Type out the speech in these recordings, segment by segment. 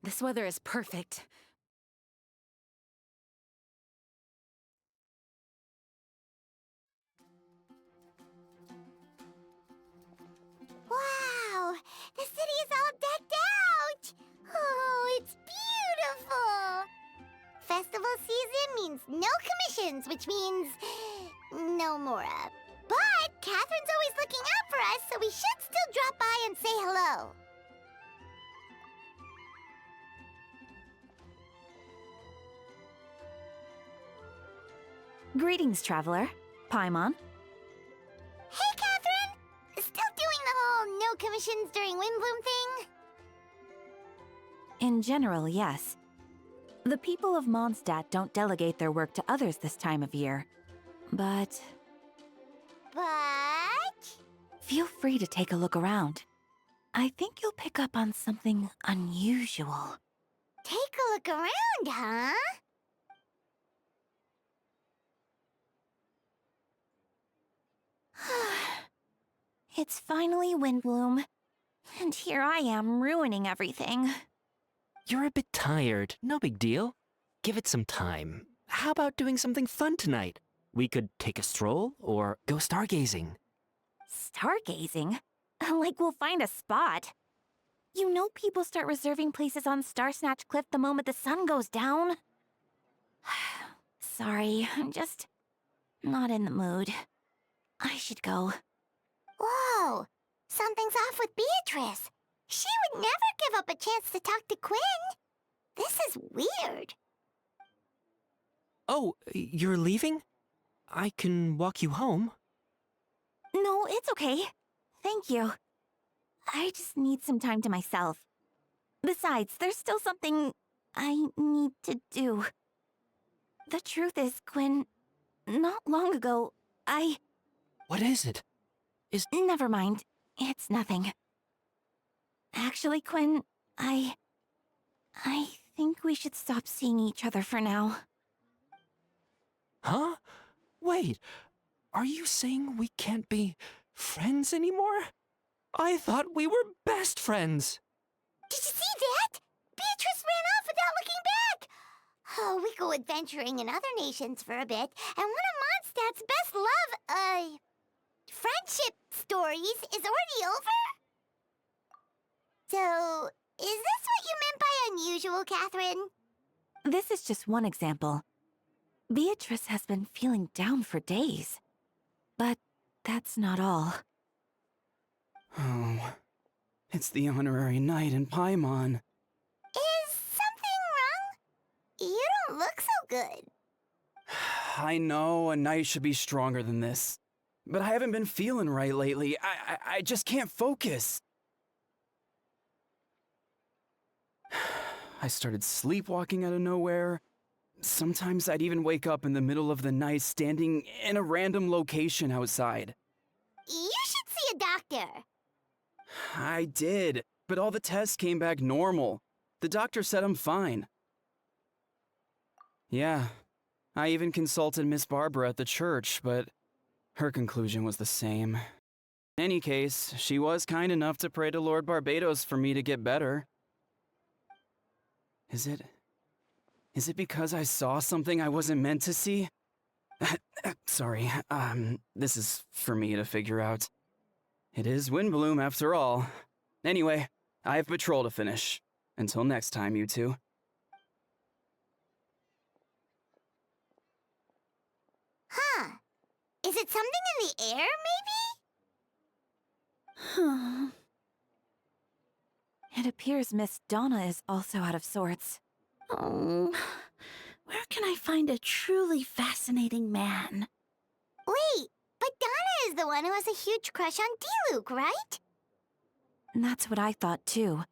This weather is perfect. Wow! The city is all decked out! Oh, it's beautiful! Festival season means no commissions, which means no Mora. But Catherine's always looking out for us, so we should still drop by and say hello. Greetings, traveler. Paimon. Hey, Catherine! Still doing the whole no commissions during Windbloom thing? In general, yes. The people of Mondstadt don't delegate their work to others this time of year. But Feel feel free to take a look around. I think you'll pick up on something unusual. take a look around, huh? It's finally Windbloom. And here I am ruining everything. You're a bit tired. No big deal. Give it some time. How about doing something fun tonight? We could take a stroll or go stargazing. Stargazing? Like we'll find a spot. You know people start reserving places on Starsnatch Cliff the moment the sun goes down. Sorry, I'm just not in the mood. I should go. Whoa! Something's off with Beatrice. She would never give up a chance to talk to Quinn. This is weird. Oh, you're leaving? I can walk you home. No, it's okay. Thank you. I just need some time to myself. Besides, there's still something I need to do. The truth is, Quinn, not long ago, What is it? Never mind. It's nothing. Actually, Quinn, I think we should stop seeing each other for now. Huh? Wait, are you saying we can't be friends anymore? I thought we were best friends. Did you see that? Beatrice ran off without looking back. Oh, we go adventuring in other nations for a bit, and one of Mondstadt's best friendship stories is already over? So, is this what you meant by unusual, Catherine? This is just one example. Beatrice has been feeling down for days. But that's not all. Oh, it's the honorary knight in Paimon. Is something wrong? You don't look so good. I know a knight should be stronger than this, but I haven't been feeling right lately. I just can't focus. I started sleepwalking out of nowhere. Sometimes I'd even wake up in the middle of the night standing in a random location outside. You should see a doctor. I did, but all the tests came back normal. The doctor said I'm fine. Yeah, I even consulted Miss Barbara at the church, but her conclusion was the same. In any case, she was kind enough to pray to Lord Barbados for me to get better. Is it because I saw something I wasn't meant to see? Sorry, this is for me to figure out. It is Windbloom after all. Anyway, I have patrol to finish. Until next time, you two. Huh. Is it something in the air, maybe? It appears Miss Donna is also out of sorts. Oh, where can I find a truly fascinating man? Wait, but Donna is the one who has a huge crush on D-Luke, right? That's what I thought too.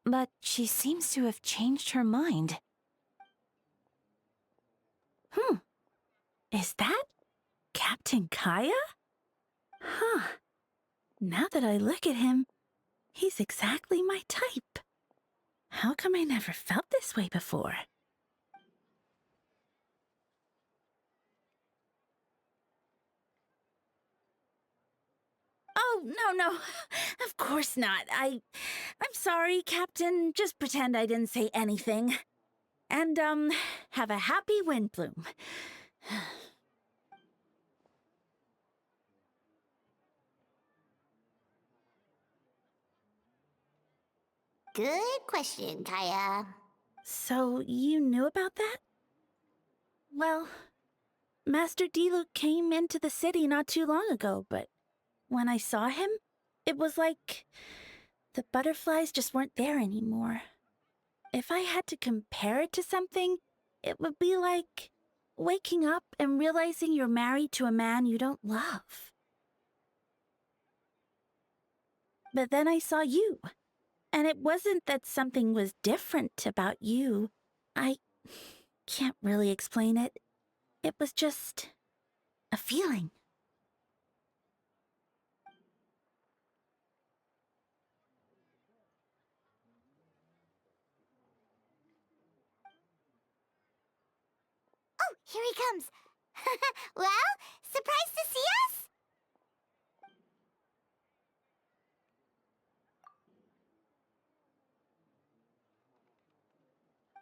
But she seems to have changed her mind. Is that Captain Kaya? Huh. Now that I look at him, he's exactly my type. How come I never felt this way before? Oh, no. Of course not. I'm sorry, Captain. Just pretend I didn't say anything. And, have a happy Windbloom. Good question, Kaya. So, you knew about that? Well, Master Diluc came into the city not too long ago, but when I saw him, it was like the butterflies just weren't there anymore. If I had to compare it to something, it would be like waking up and realizing you're married to a man you don't love. But then I saw you, and it wasn't that something was different about you. I can't really explain it. It was just a feeling. Oh, here he comes. Well, surprised to see us?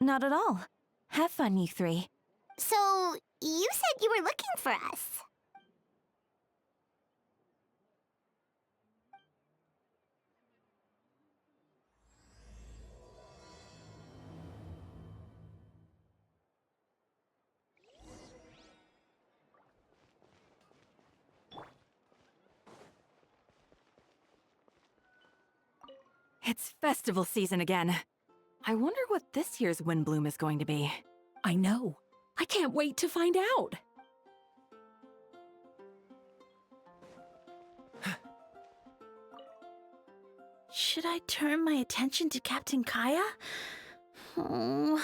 Not at all. Have fun, you three. So, you said you were looking for us. It's festival season again. I wonder what this year's Windbloom is going to be. I know. I can't wait to find out. Should I turn my attention to Captain Kaya? Oh,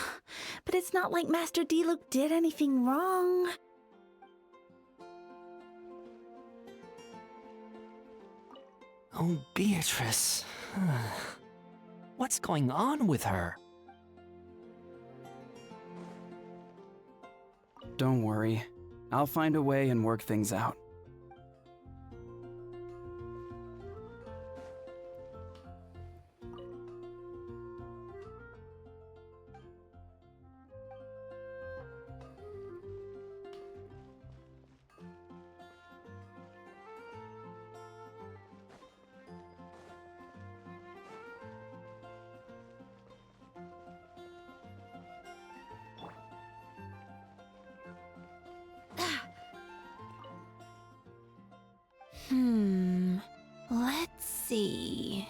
but it's not like Master Diluc did anything wrong. Oh, Beatrice. What's going on with her? Don't worry. I'll find a way and work things out. Let's see.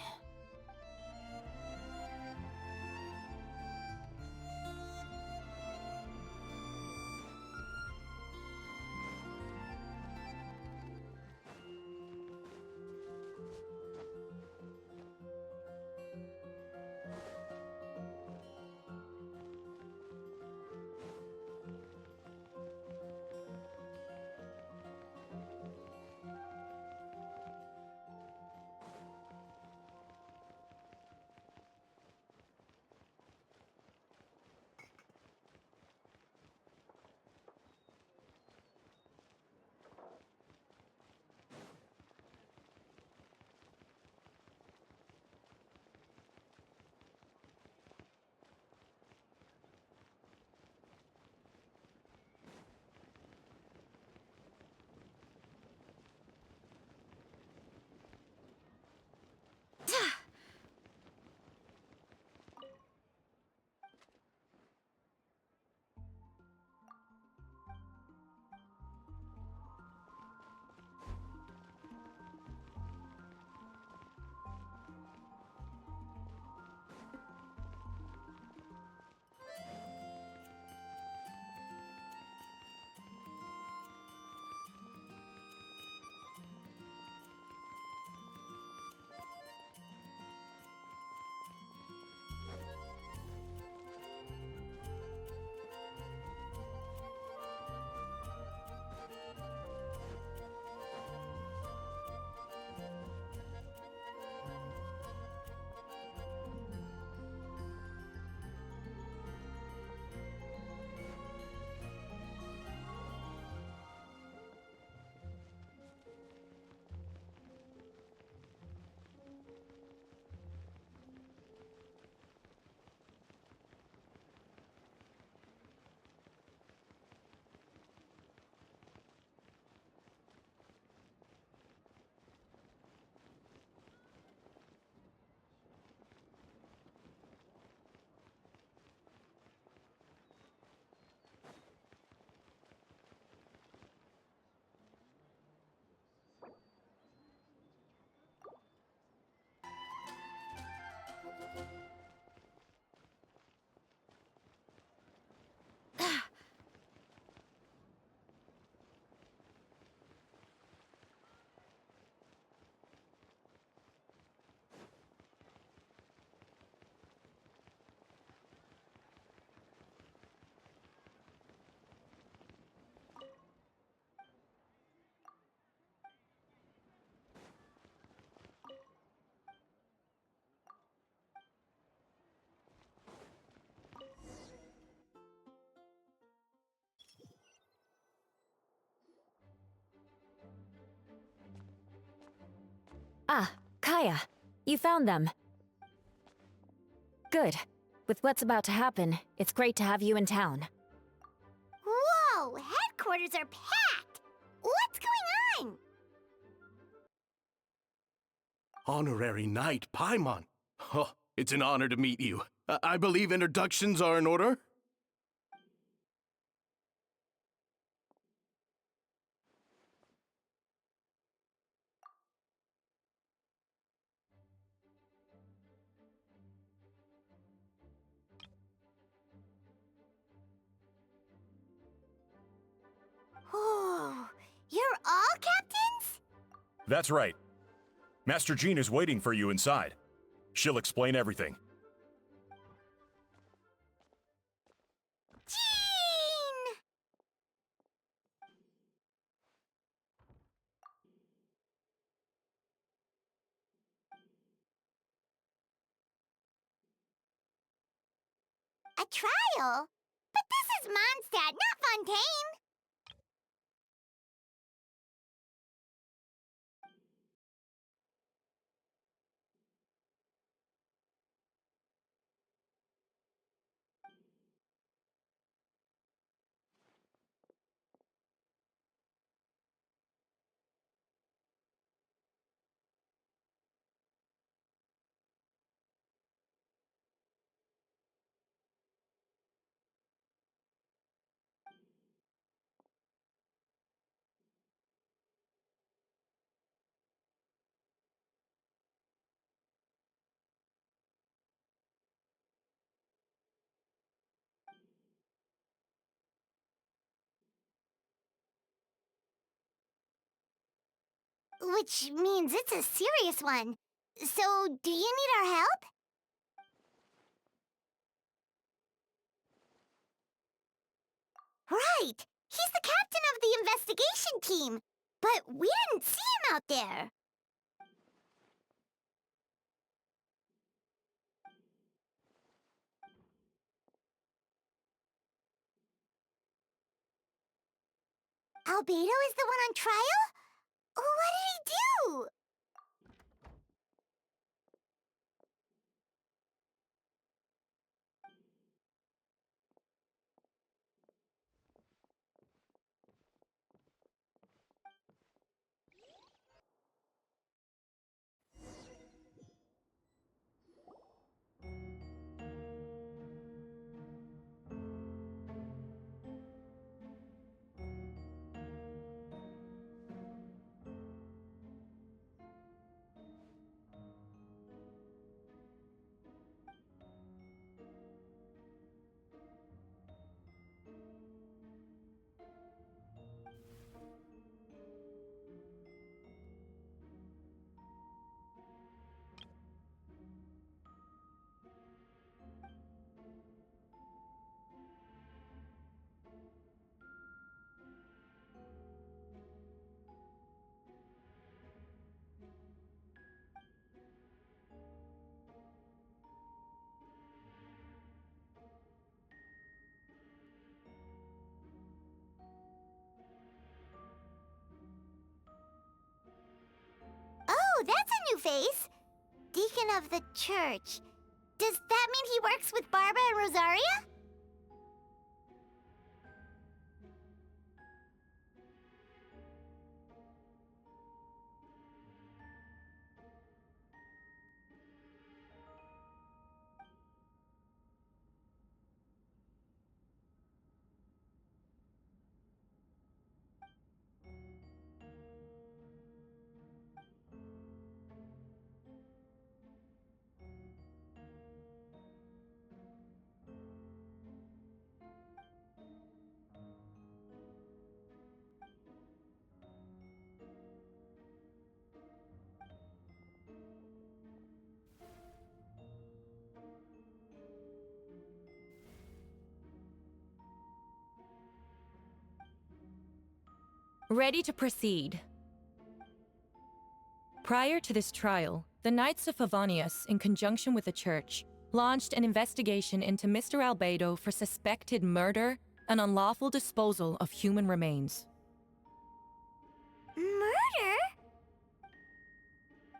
Ah, Kaya. You found them. Good. With what's about to happen, it's great to have you in town. Whoa! Headquarters are packed! What's going on? Honorary Knight Paimon. Oh, it's an honor to meet you. I believe introductions are in order? Oh, you're all captains? That's right. Master Jean is waiting for you inside. She'll explain everything. Jean! A trial? But this is Mondstadt, not Fontaine! Which means it's a serious one. So, do you need our help? Right! He's the captain of the investigation team! But we didn't see him out there! Albedo is the one on trial? What did he do? Oh, that's a new face! Deacon of the church. Does that mean he works with Barbara and Rosaria? Ready to proceed. Prior to this trial, the Knights of Favonius, in conjunction with the Church, launched an investigation into Mr. Albedo for suspected murder and unlawful disposal of human remains. Murder?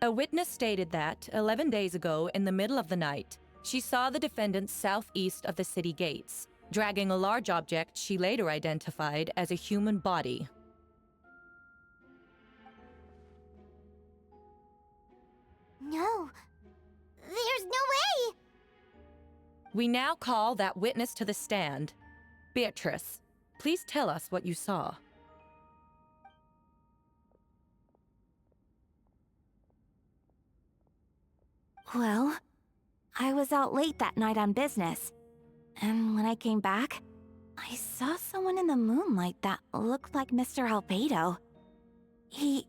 A witness stated that, 11 days ago, in the middle of the night, she saw the defendant southeast of the city gates, dragging a large object she later identified as a human body. No. There's no way! We now call that witness to the stand. Beatrice, please tell us what you saw. Well, I was out late that night on business. And when I came back, I saw someone in the moonlight that looked like Mr. Albedo. He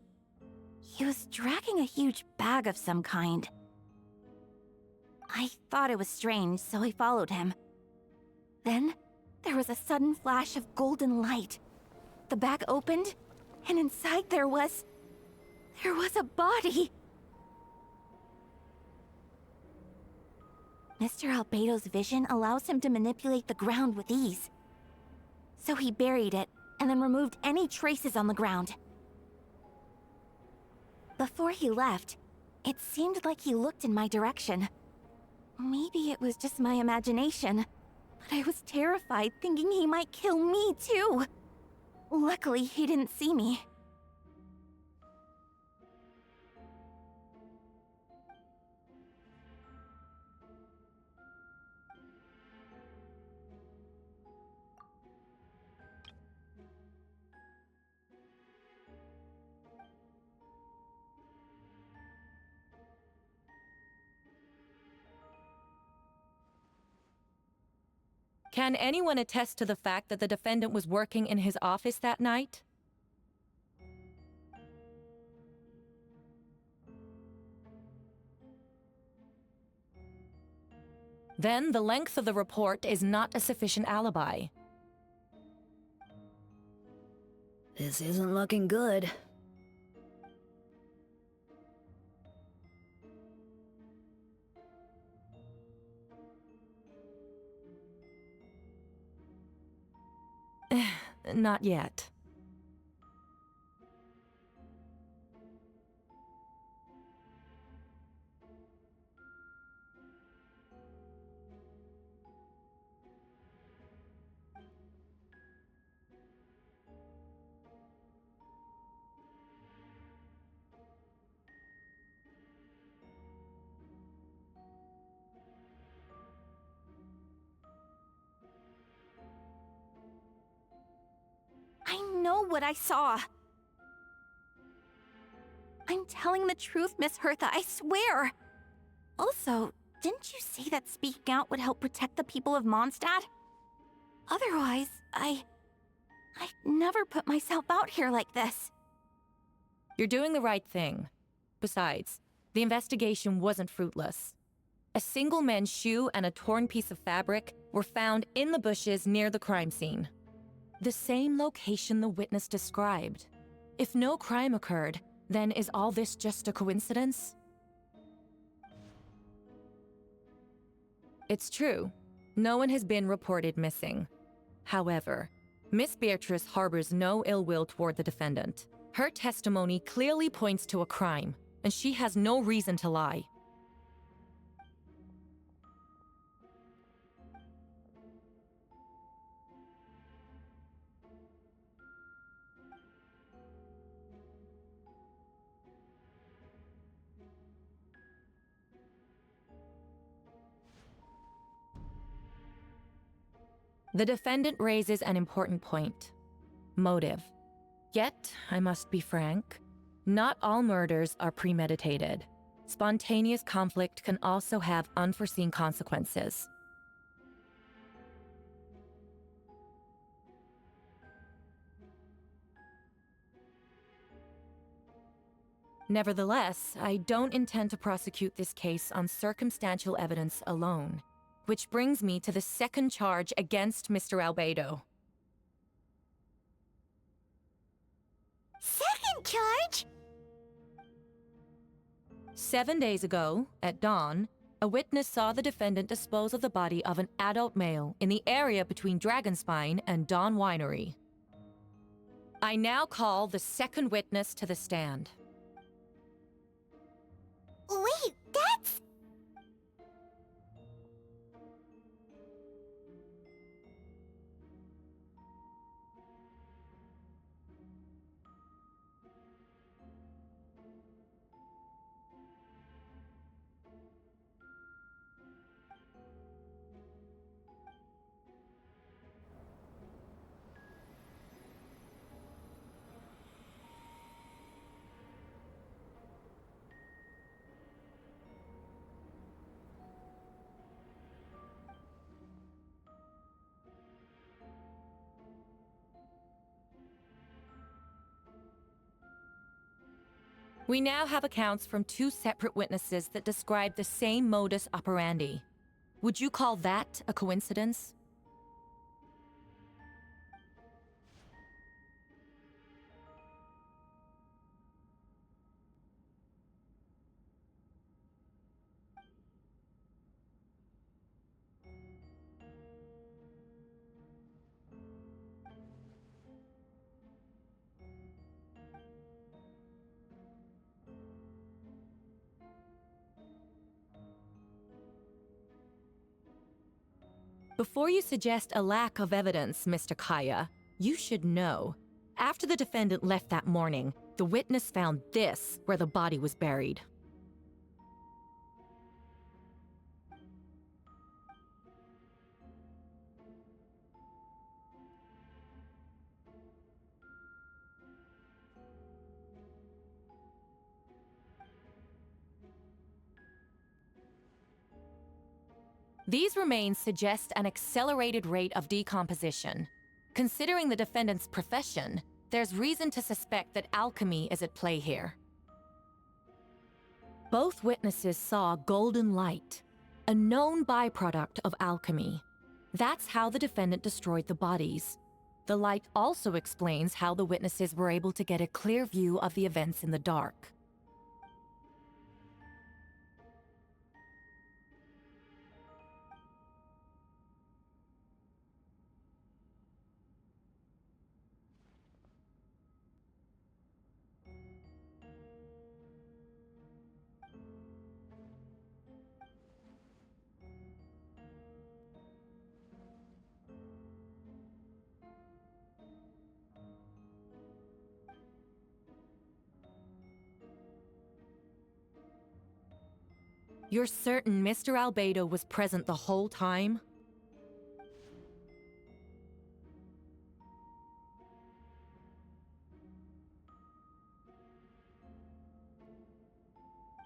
was dragging a huge bag of some kind. I thought it was strange, so I followed him. Then, there was a sudden flash of golden light. The bag opened, and inside there was a body. Mr. Albedo's vision allows him to manipulate the ground with ease. So he buried it, and then removed any traces on the ground. Before he left, it seemed like he looked in my direction. Maybe it was just my imagination, but I was terrified thinking he might kill me too. Luckily, he didn't see me. Can anyone attest to the fact that the defendant was working in his office that night? Then the length of the report is not a sufficient alibi. This isn't looking good. Not yet. I know what I saw. I'm telling the truth, Miss Hertha, I swear. Also, didn't you say that speaking out would help protect the people of Mondstadt? Otherwise, I'd never put myself out here like this. You're doing the right thing. Besides, the investigation wasn't fruitless. A single man's shoe and a torn piece of fabric were found in the bushes near the crime scene. The same location the witness described. If no crime occurred, then is all this just a coincidence? It's true. No one has been reported missing. However, Miss Beatrice harbors no ill will toward the defendant. Her testimony clearly points to a crime, and she has no reason to lie. The defendant raises an important point. Motive. Yet, I must be frank, not all murders are premeditated. Spontaneous conflict can also have unforeseen consequences. Nevertheless, I don't intend to prosecute this case on circumstantial evidence alone. Which brings me to the second charge against Mr. Albedo. Second charge? 7 days ago, at dawn, a witness saw the defendant dispose of the body of an adult male in the area between Dragonspine and Dawn Winery. I now call the second witness to the stand. We now have accounts from two separate witnesses that describe the same modus operandi. Would you call that a coincidence? Before you suggest a lack of evidence, Mr. Kaya, you should know. After the defendant left that morning, the witness found this where the body was buried. These remains suggest an accelerated rate of decomposition. Considering the defendant's profession, there's reason to suspect that alchemy is at play here. Both witnesses saw golden light, a known byproduct of alchemy. That's how the defendant destroyed the bodies. The light also explains how the witnesses were able to get a clear view of the events in the dark. You're certain Mr. Albedo was present the whole time?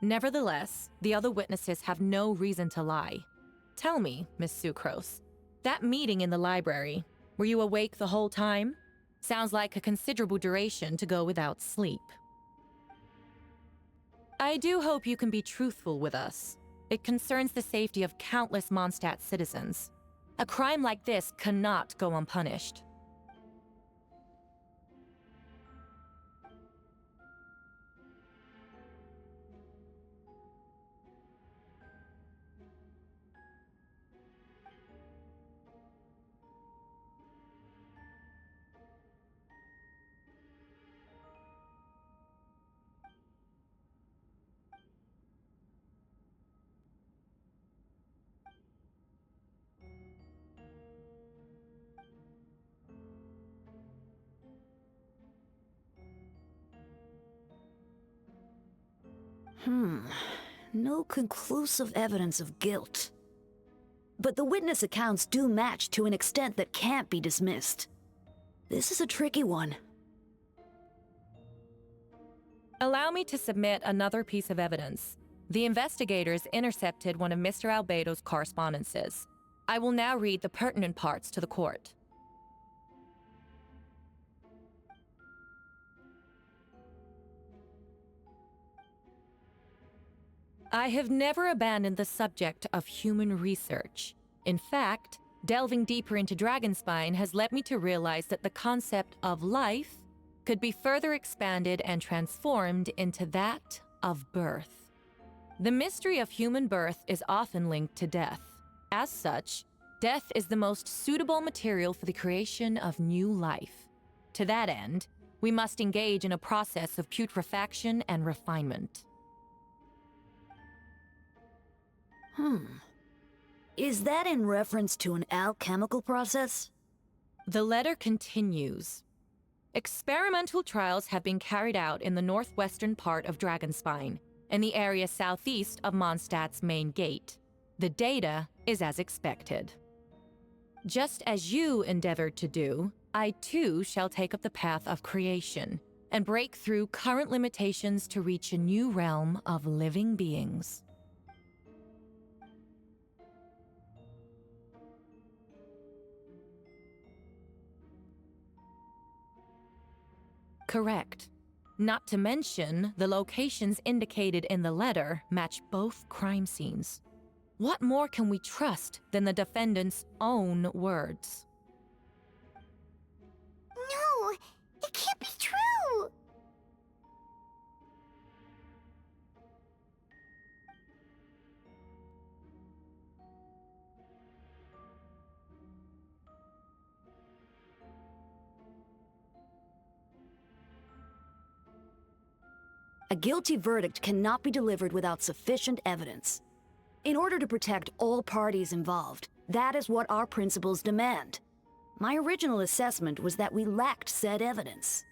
Nevertheless, the other witnesses have no reason to lie. Tell me, Miss Sucrose, that meeting in the library, were you awake the whole time? Sounds like a considerable duration to go without sleep. I do hope you can be truthful with us. It concerns the safety of countless Mondstadt citizens. A crime like this cannot go unpunished. No conclusive evidence of guilt. But the witness accounts do match to an extent that can't be dismissed. This is a tricky one. Allow me to submit another piece of evidence. The investigators intercepted one of Mr. Albedo's correspondences. I will now read the pertinent parts to the court. I have never abandoned the subject of human research. In fact, delving deeper into Dragonspine has led me to realize that the concept of life could be further expanded and transformed into that of birth. The mystery of human birth is often linked to death. As such, death is the most suitable material for the creation of new life. To that end, we must engage in a process of putrefaction and refinement. Is that in reference to an alchemical process? The letter continues. Experimental trials have been carried out in the northwestern part of Dragonspine, in the area southeast of Mondstadt's main gate. The data is as expected. Just as you endeavored to do, I too shall take up the path of creation and break through current limitations to reach a new realm of living beings. Correct. Not to mention, the locations indicated in the letter match both crime scenes. What more can we trust than the defendant's own words? No, it can't be true. A guilty verdict cannot be delivered without sufficient evidence. In order to protect all parties involved, that is what our principles demand. My original assessment was that we lacked said evidence.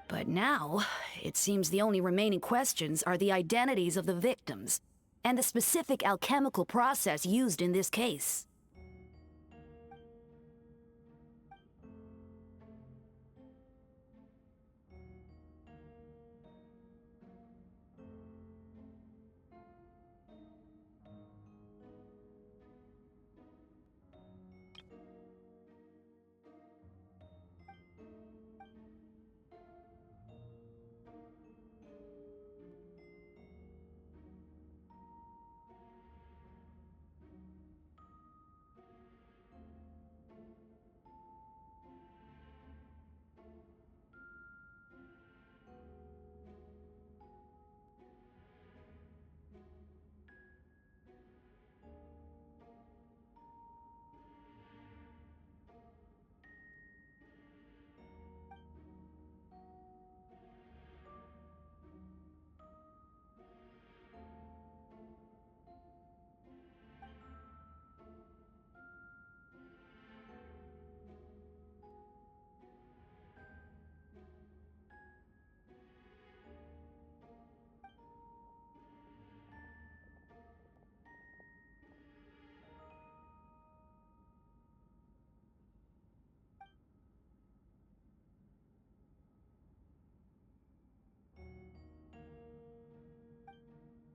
But now, it seems the only remaining questions are the identities of the victims and the specific alchemical process used in this case.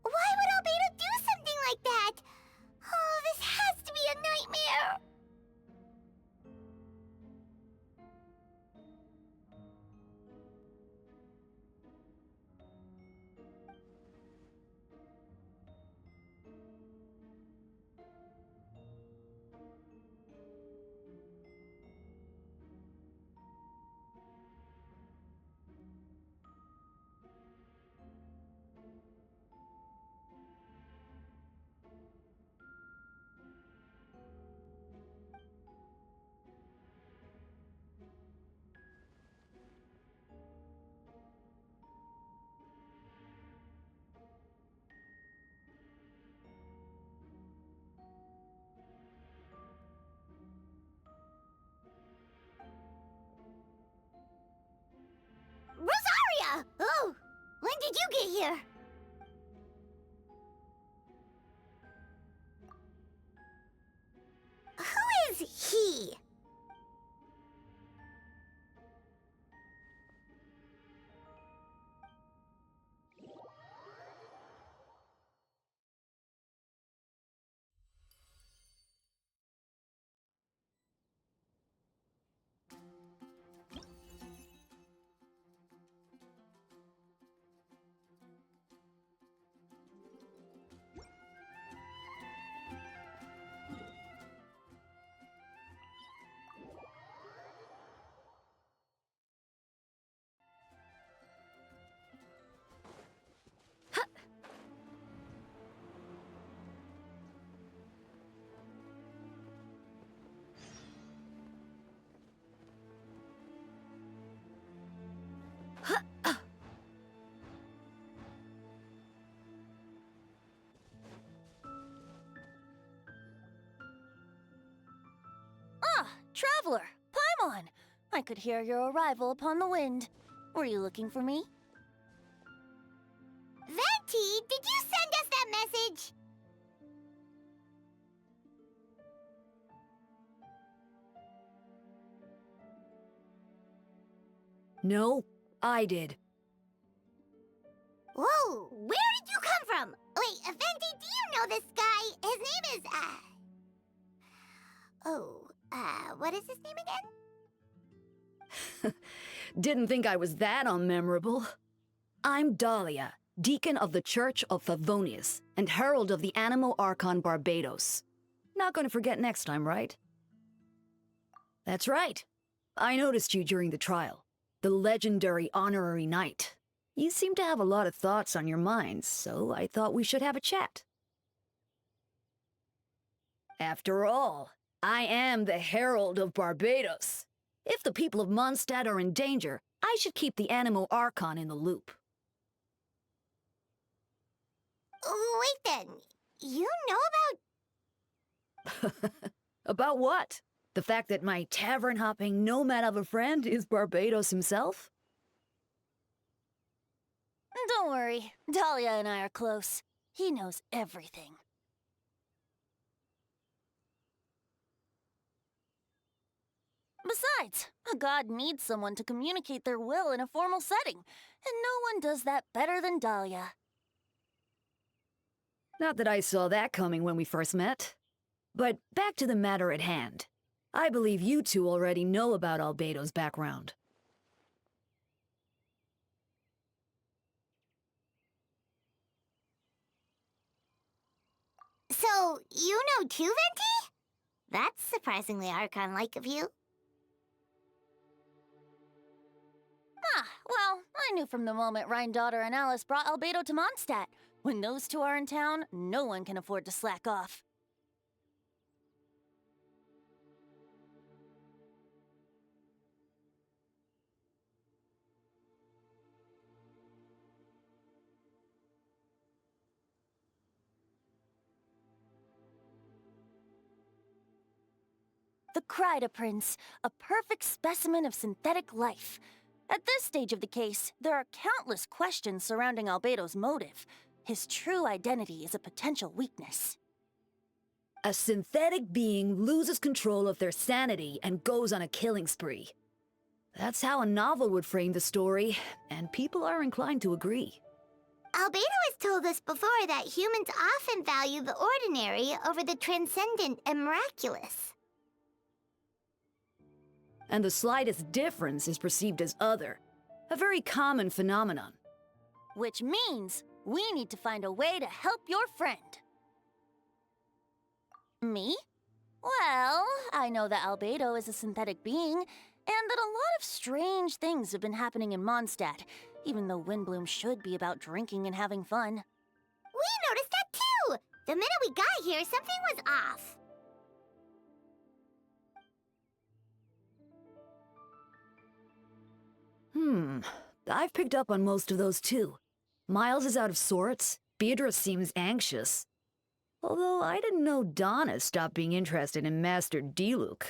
Why would Albedo do something like that? Oh, this has to be a nightmare. Rosaria! Oh, when did you get here? Who is he? Traveler, Paimon! I could hear your arrival upon the wind. Were you looking for me? Venti, did you send us that message? No, I did. Whoa, where did you come from? Wait, Venti, do you know this guy? His name is, what is his name again? Didn't think I was that unmemorable. I'm Dahlia, Deacon of the Church of Favonius, and Herald of the Animo Archon Barbados. Not gonna forget next time, right? That's right. I noticed you during the trial. The legendary honorary knight. You seem to have a lot of thoughts on your minds, so I thought we should have a chat. After all, I am the Herald of Barbados. If the people of Mondstadt are in danger, I should keep the Animo Archon in the loop. Wait then, you know about... About what? The fact that my tavern-hopping nomad of a friend is Barbados himself? Don't worry, Dahlia and I are close. He knows everything. Besides, a god needs someone to communicate their will in a formal setting, and no one does that better than Dahlia. Not that I saw that coming when we first met. But back to the matter at hand. I believe you two already know about Albedo's background. So, you know too, Venti? That's surprisingly Archon-like of you. Ah, well, I knew from the moment Rhine-Daughter and Alice brought Albedo to Mondstadt. When those two are in town, no one can afford to slack off. The Kryda Prince, a perfect specimen of synthetic life. At this stage of the case, there are countless questions surrounding Albedo's motive. His true identity is a potential weakness. A synthetic being loses control of their sanity and goes on a killing spree. That's how a novel would frame the story, and people are inclined to agree. Albedo has told us before that humans often value the ordinary over the transcendent and miraculous. And the slightest difference is perceived as other. A very common phenomenon. Which means we need to find a way to help your friend. Me? Well, I know that Albedo is a synthetic being, and that a lot of strange things have been happening in Mondstadt, even though Windbloom should be about drinking and having fun. We noticed that too! The minute we got here, something was off. I've picked up on most of those too. Miles is out of sorts. Beatrice seems anxious. Although I didn't know Donna stopped being interested in Master Diluc.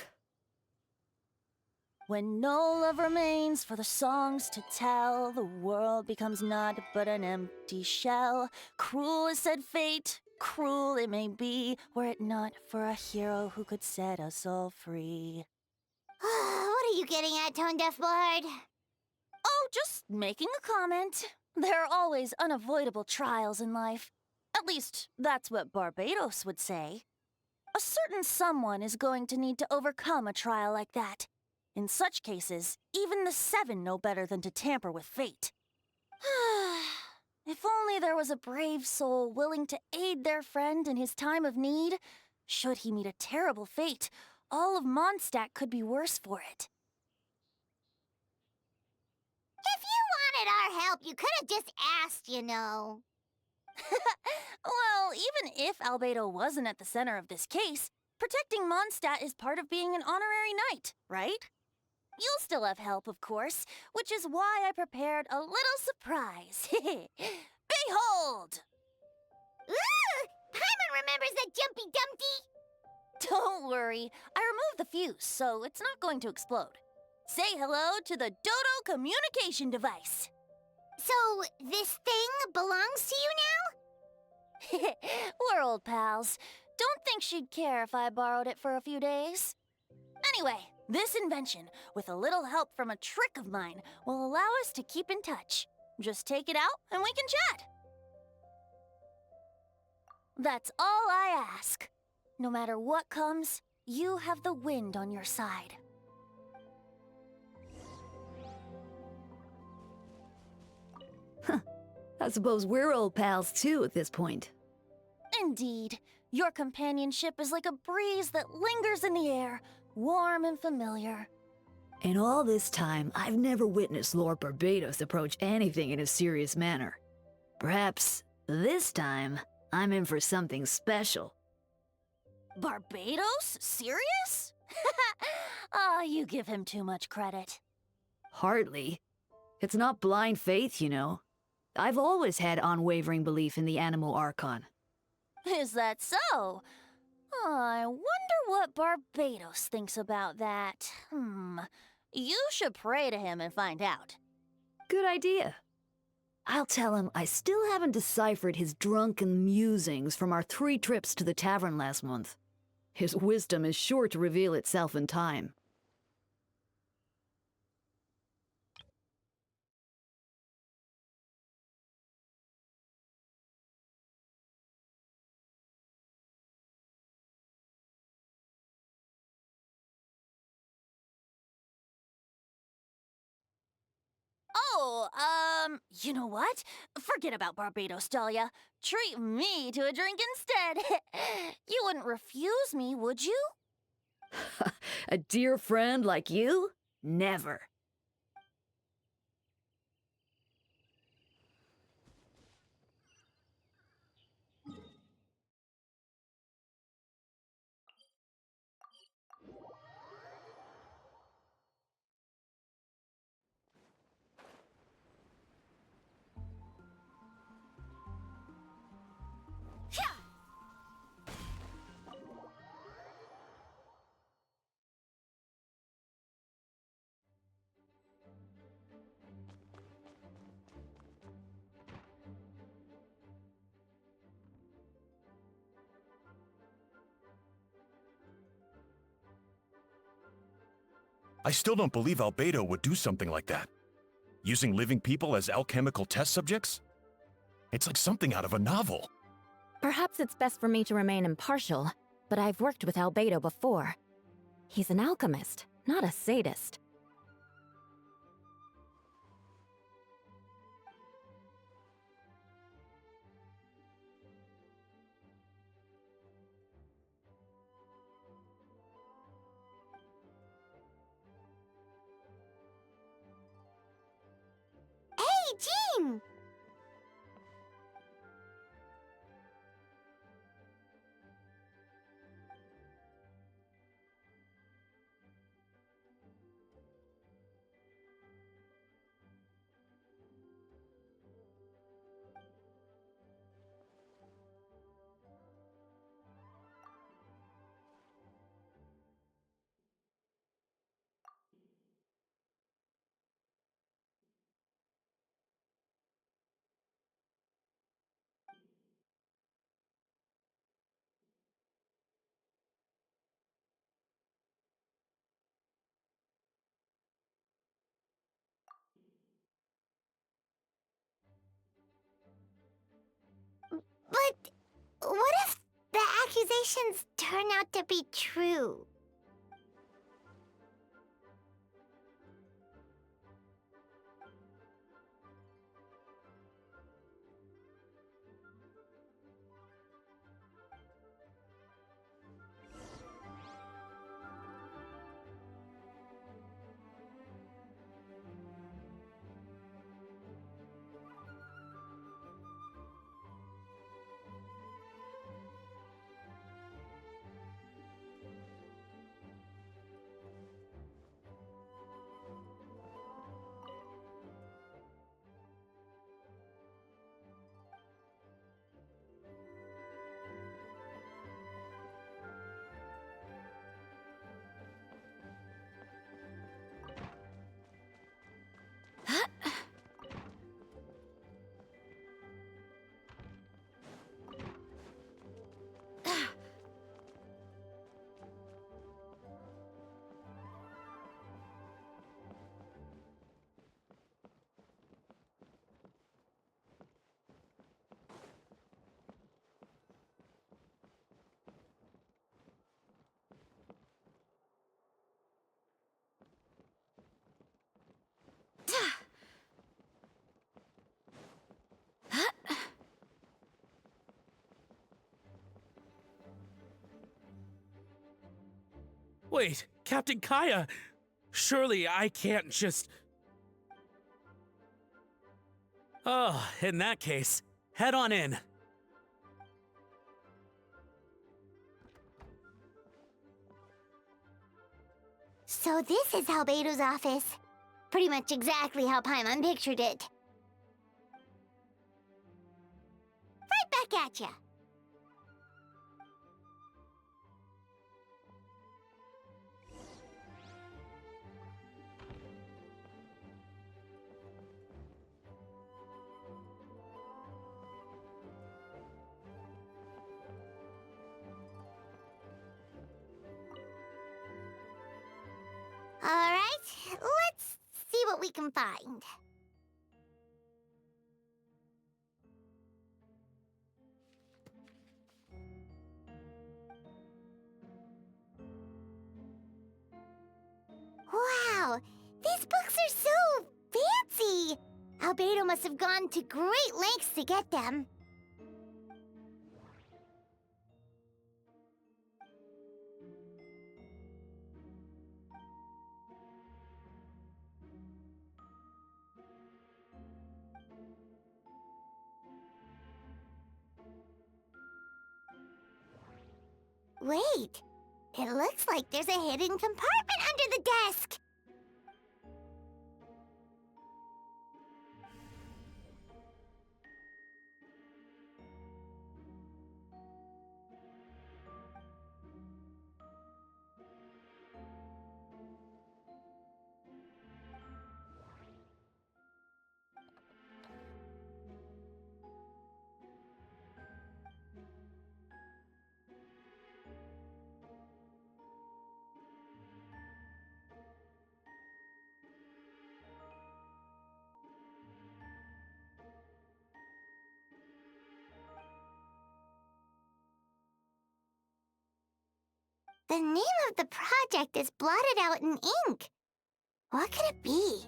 When no love remains for the songs to tell, the world becomes naught but an empty shell. Cruel is said fate, cruel it may be, were it not for a hero who could set us all free. What are you getting at, Tone Deaf Bard? Oh, just making a comment. There are always unavoidable trials in life. At least, that's what Barbados would say. A certain someone is going to need to overcome a trial like that. In such cases, even the Seven know better than to tamper with fate. If only there was a brave soul willing to aid their friend in his time of need. Should he meet a terrible fate, all of Mondstadt could be worse for it. If you wanted our help, you could have just asked, you know. Well, even if Albedo wasn't at the center of this case, protecting Mondstadt is part of being an honorary knight, right? You'll still have help, of course, which is why I prepared a little surprise. Behold! Ooh! Paimon remembers that Jumpy Dumpty! Don't worry, I removed the fuse, so it's not going to explode. Say hello to the Dodo communication device. So, this thing belongs to you now? We're old pals. Don't think she'd care if I borrowed it for a few days. Anyway, this invention, with a little help from a trick of mine, will allow us to keep in touch. Just take it out and we can chat. That's all I ask. No matter what comes, you have the wind on your side. I suppose we're old pals too at this point. Indeed. Your companionship is like a breeze that lingers in the air, warm and familiar. In all this time, I've never witnessed Lord Barbados approach anything in a serious manner. Perhaps this time, I'm in for something special. Barbados? Serious? Ah, you give him too much credit. Hardly. It's not blind faith, you know. I've always had unwavering belief in the animal Archon. Is that so? I wonder what Barbados thinks about that. You should pray to him and find out. Good idea. I'll tell him I still haven't deciphered his drunken musings from our 3 trips to the tavern last month. His wisdom is sure to reveal itself in time. Oh, you know what? Forget about Barbados, Dahlia. Treat me to a drink instead. You wouldn't refuse me, would you? A dear friend like you? Never. I still don't believe Albedo would do something like that. Using living people as alchemical test subjects? It's like something out of a novel. Perhaps it's best for me to remain impartial, but I've worked with Albedo before. He's an alchemist, not a sadist. Hey, Jean! But what if the accusations turn out to be true? Wait, Captain Kaya! Surely I can't just... Oh, in that case, head on in. So this is Albedo's office. Pretty much exactly how Paimon pictured it. Right back at ya. All right, let's see what we can find. Wow, these books are so fancy! Albedo must have gone to great lengths to get them. Wait, it looks like there's a hidden compartment under the desk. The name of the project is blotted out in ink. What could it be?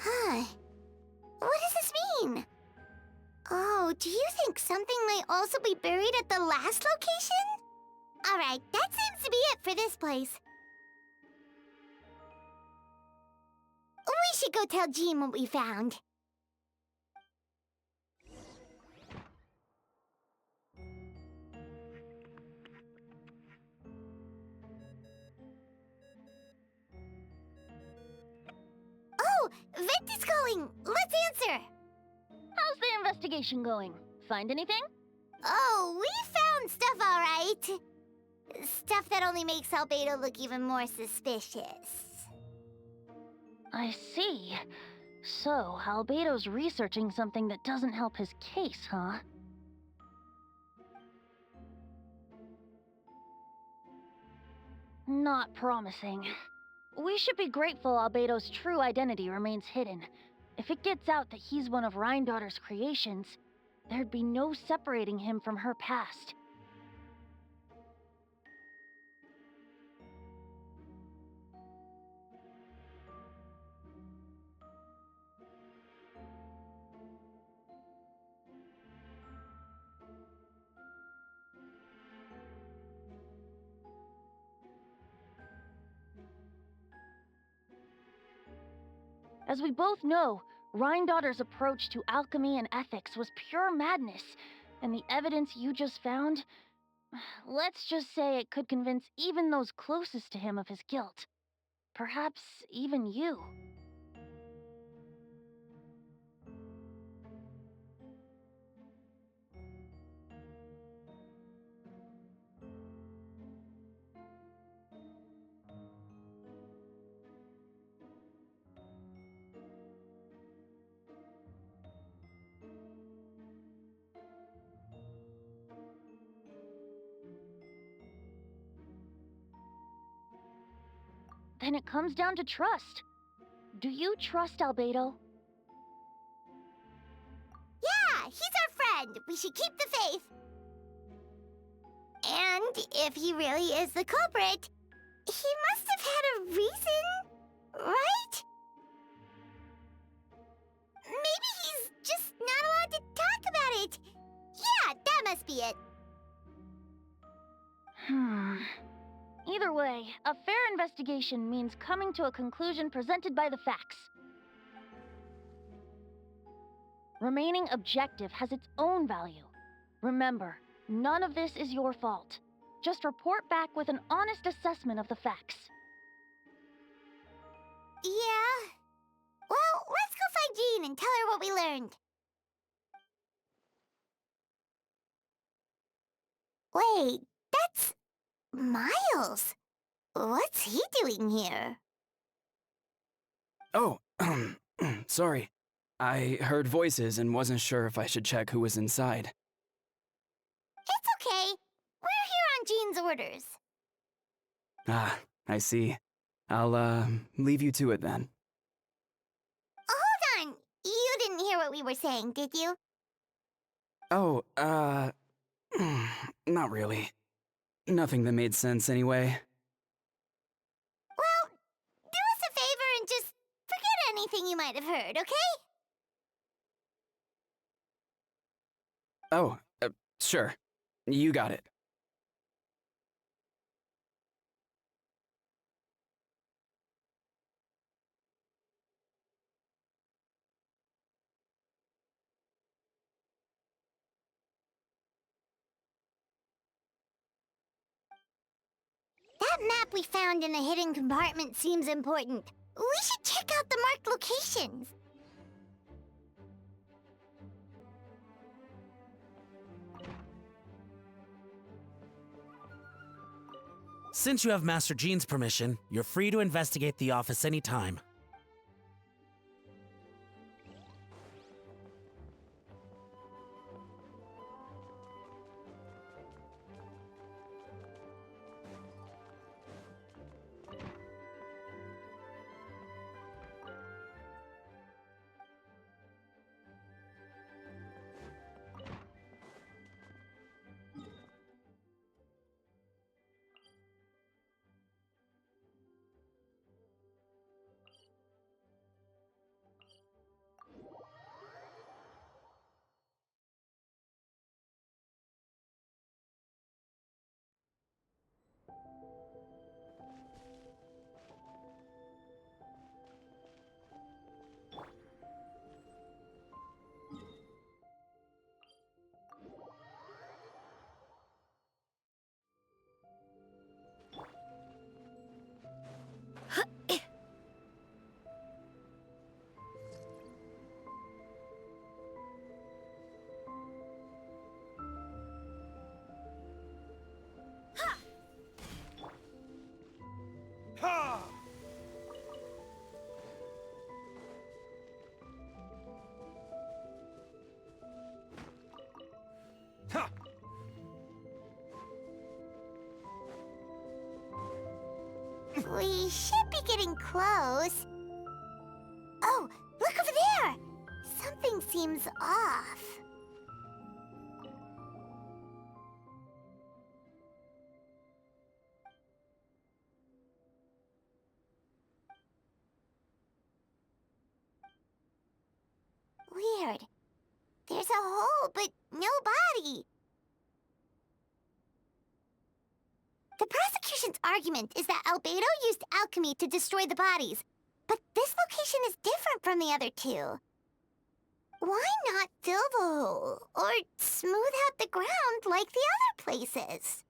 Huh. What does this mean? Oh, do you think something might also be buried at the last location? Alright, that seems to be it for this place. We should go tell Jean what we found. Oh, Venti's calling! Let's answer! How's the investigation going? Find anything? Oh, we found stuff alright. Stuff that only makes Albedo look even more suspicious. I see. So, Albedo's researching something that doesn't help his case, huh? Not promising. We should be grateful Albedo's true identity remains hidden. If it gets out that he's one of Rhindaughter's creations, there'd be no separating him from her past. As we both know, Rhindaughter's approach to alchemy and ethics was pure madness, and the evidence you just found, let's just say it could convince even those closest to him of his guilt. Perhaps even you. Then it comes down to trust. Do you trust Albedo? Yeah, he's our friend. We should keep the faith. And if he really is the culprit, he must have had a reason, right? Maybe he's just not allowed to talk about it. Yeah, that must be it. Either way, a fair investigation means coming to a conclusion presented by the facts. Remaining objective has its own value. Remember, none of this is your fault. Just report back with an honest assessment of the facts. Yeah. Well, let's go find Jean and tell her what we learned. Wait, that's Miles. What's he doing here? Oh, sorry. I heard voices and wasn't sure if I should check who was inside. It's okay. We're here on Jean's orders. Ah, I see. I'll, leave you to it then. Hold on. You didn't hear what we were saying, did you? Oh, not really. Nothing that made sense anyway. Well, do us a favor and just forget anything you might have heard, okay? Oh, sure. You got it. That map we found in a hidden compartment seems important. We should check out the marked locations. Since you have Master Jean's permission, you're free to investigate the office anytime. We should be getting close. Oh, look over there! Something seems off. Weird. There's a hole, but no body. The prosecution's argument is that Albedo used alchemy to destroy the bodies, but this location is different from the other two. Why not fill the hole or smooth out the ground like the other places?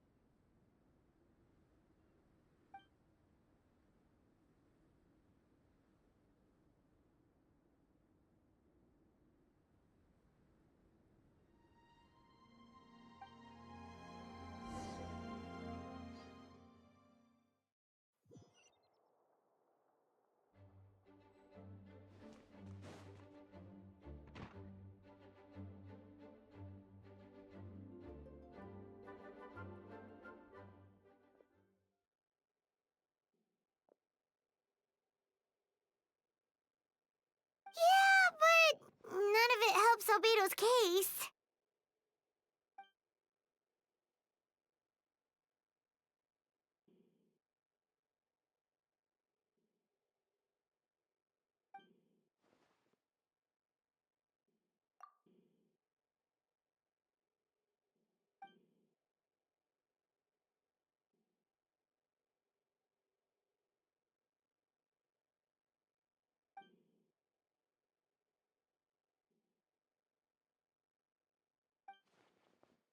Yeah, but none of it helps Albedo's case.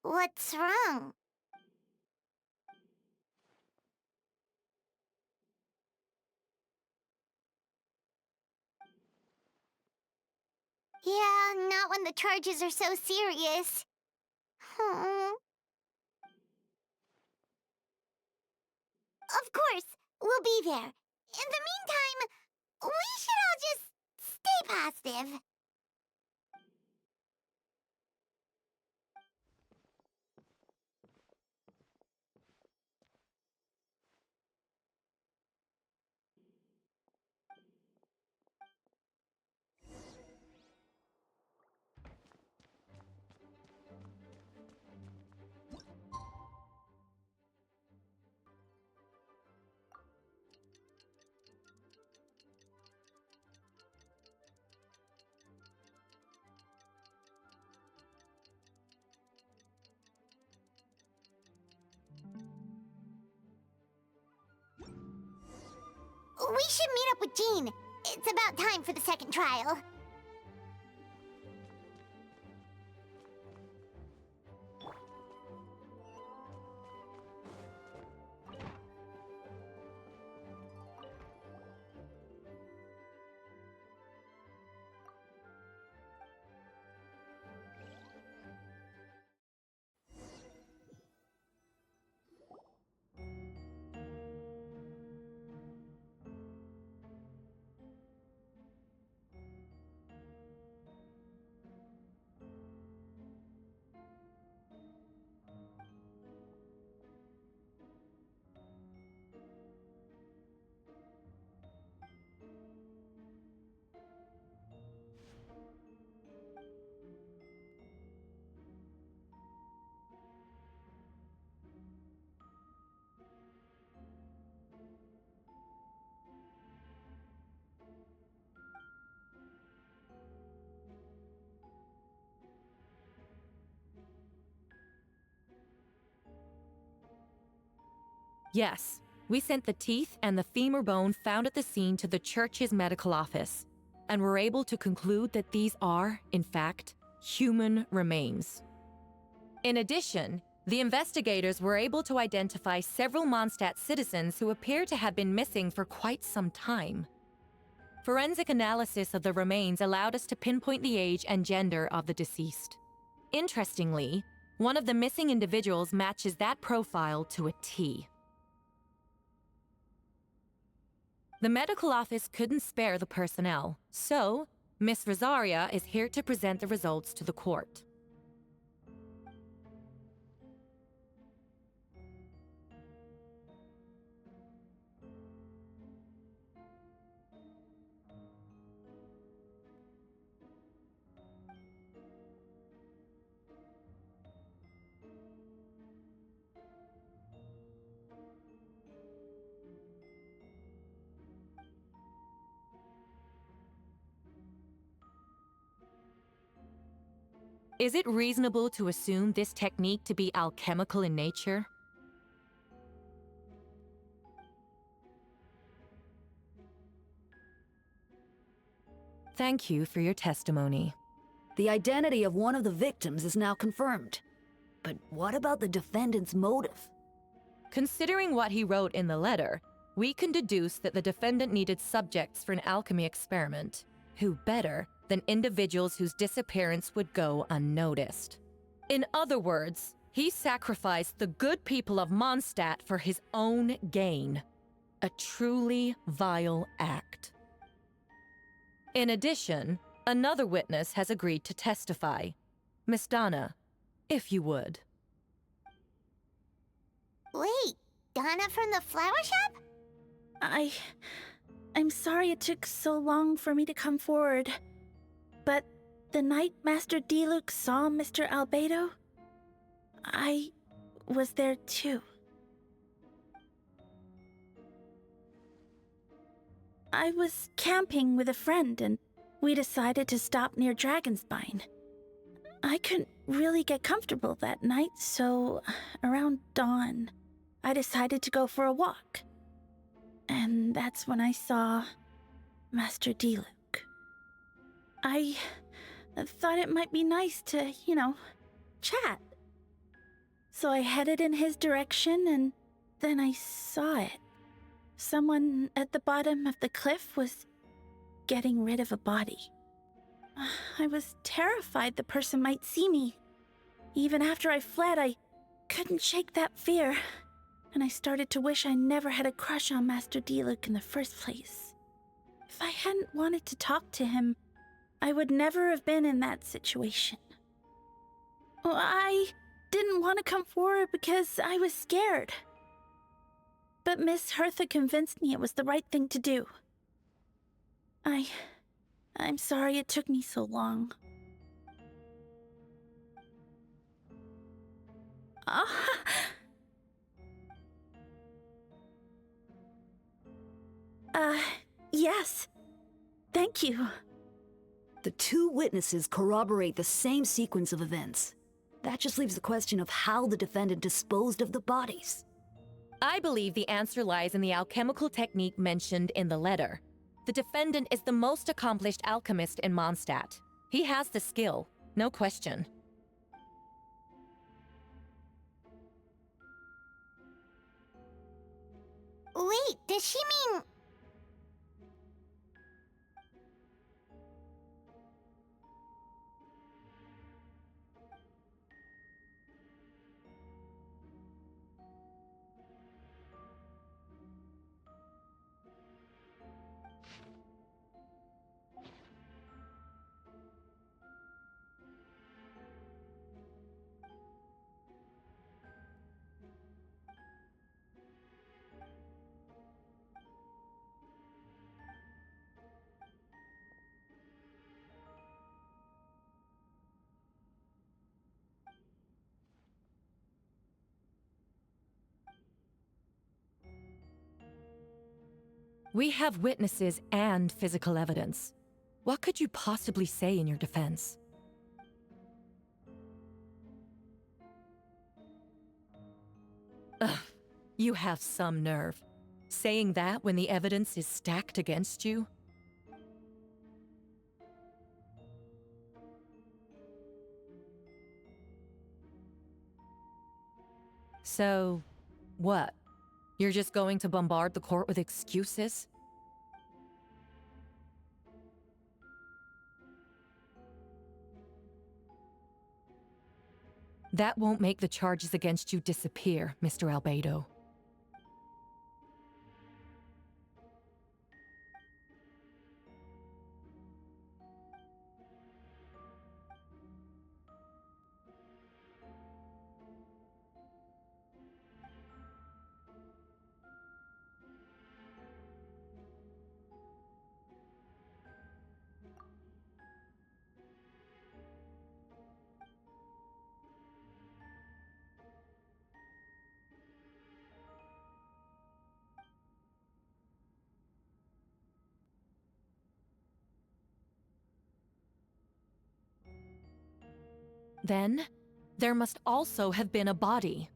What's wrong? Yeah, not when the charges are so serious. Hmm. Of course, we'll be there. In the meantime, we should all just stay positive. We should meet up with Jean. It's about time for the second trial. Yes, we sent the teeth and the femur bone found at the scene to the church's medical office, and were able to conclude that these are, in fact, human remains. In addition, the investigators were able to identify several Mondstadt citizens who appear to have been missing for quite some time. Forensic analysis of the remains allowed us to pinpoint the age and gender of the deceased. Interestingly, one of the missing individuals matches that profile to a T. The medical office couldn't spare the personnel, so Miss Rosaria is here to present the results to the court. Is it reasonable to assume this technique to be alchemical in nature? Thank you for your testimony. The identity of one of the victims is now confirmed. But what about the defendant's motive? Considering what he wrote in the letter, we can deduce that the defendant needed subjects for an alchemy experiment. Who better than individuals whose disappearance would go unnoticed? In other words, he sacrificed the good people of Mondstadt for his own gain. A truly vile act. In addition, another witness has agreed to testify. Miss Donna, if you would. Wait, Donna from the flower shop? I'm sorry it took so long for me to come forward. But the night Master Diluc saw Mr. Albedo, I was there too. I was camping with a friend and we decided to stop near Dragonspine. I couldn't really get comfortable that night, so around dawn, I decided to go for a walk. And that's when I saw Master Diluc. I thought it might be nice to, chat. So I headed in his direction and then I saw it. Someone at the bottom of the cliff was getting rid of a body. I was terrified the person might see me. Even after I fled, I couldn't shake that fear. And I started to wish I never had a crush on Master Diluc in the first place. If I hadn't wanted to talk to him, I would never have been in that situation. Well, I didn't want to come forward because I was scared. But Miss Hertha convinced me it was the right thing to do. I'm sorry it took me so long. Yes. Thank you. The two witnesses corroborate the same sequence of events. That just leaves the question of how the defendant disposed of the bodies. I believe the answer lies in the alchemical technique mentioned in the letter. The defendant is the most accomplished alchemist in Mondstadt. He has the skill, no question. Wait, does she mean... We have witnesses and physical evidence. What could you possibly say in your defense? Ugh, you have some nerve. Saying that when the evidence is stacked against you? So, what? You're just going to bombard the court with excuses? That won't make the charges against you disappear, Mr. Albedo. Then, there must also have been a body.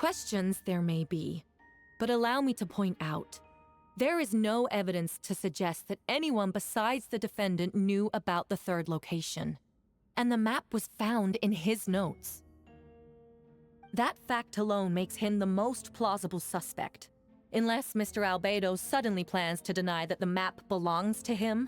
Questions there may be, but allow me to point out, there is no evidence to suggest that anyone besides the defendant knew about the third location, and the map was found in his notes. That fact alone makes him the most plausible suspect, unless Mr. Albedo suddenly plans to deny that the map belongs to him.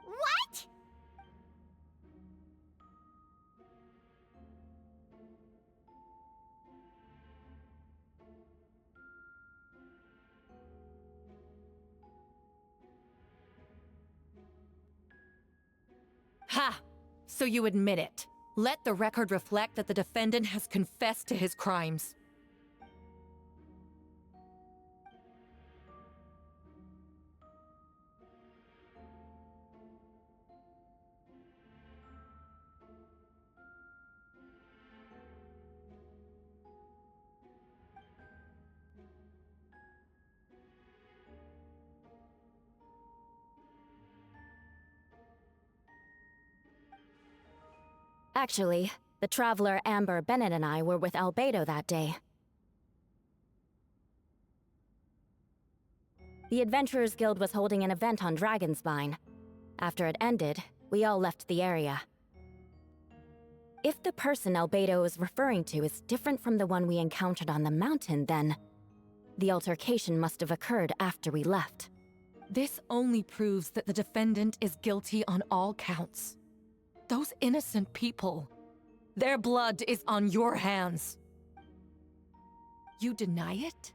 What? Ha! So you admit it. Let the record reflect that the defendant has confessed to his crimes. Actually, the traveler Amber Bennett and I were with Albedo that day. The Adventurers Guild was holding an event on Dragonspine. After it ended, we all left the area. If the person Albedo is referring to is different from the one we encountered on the mountain, then the altercation must have occurred after we left. This only proves that the defendant is guilty on all counts. Those innocent people, their blood is on your hands. You deny it?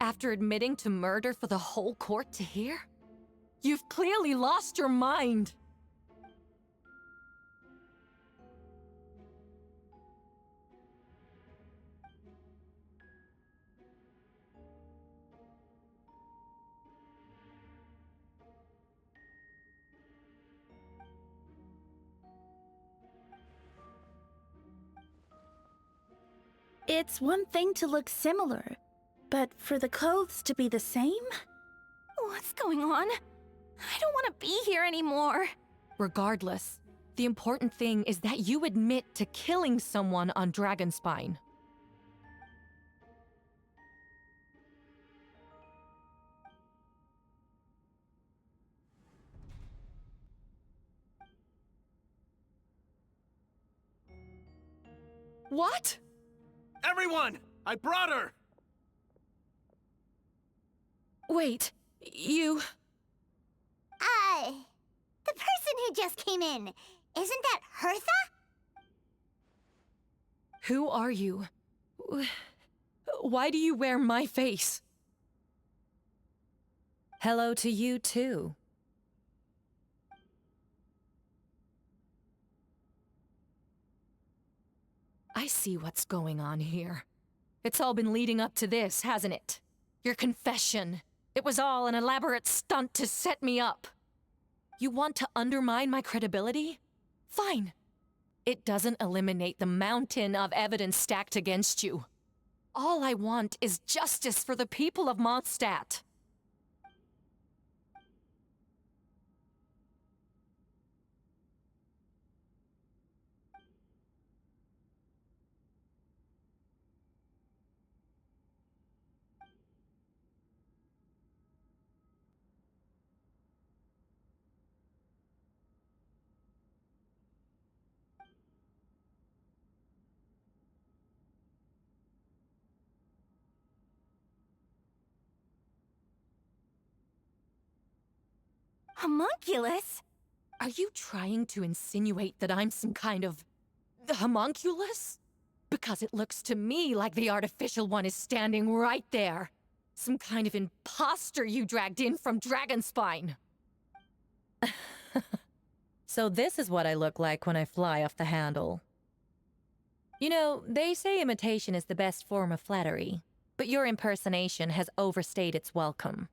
After admitting to murder for the whole court to hear? You've clearly lost your mind. It's one thing to look similar, but for the clothes to be the same? What's going on? I don't want to be here anymore. Regardless, the important thing is that you admit to killing someone on Dragonspine. What? Everyone! I brought her! Wait, you... The person who just came in, isn't that Hertha? Who are you? Why do you wear my face? Hello to you, too. I see what's going on here. It's all been leading up to this, hasn't it? Your confession. It was all an elaborate stunt to set me up. You want to undermine my credibility? Fine. It doesn't eliminate the mountain of evidence stacked against you. All I want is justice for the people of Mondstadt. Homunculus? Are you trying to insinuate that I'm some kind of... homunculus? Because it looks to me like the artificial one is standing right there. Some kind of imposter you dragged in from Dragonspine. So this is what I look like when I fly off the handle. You know, they say imitation is the best form of flattery, but your impersonation has overstayed its welcome.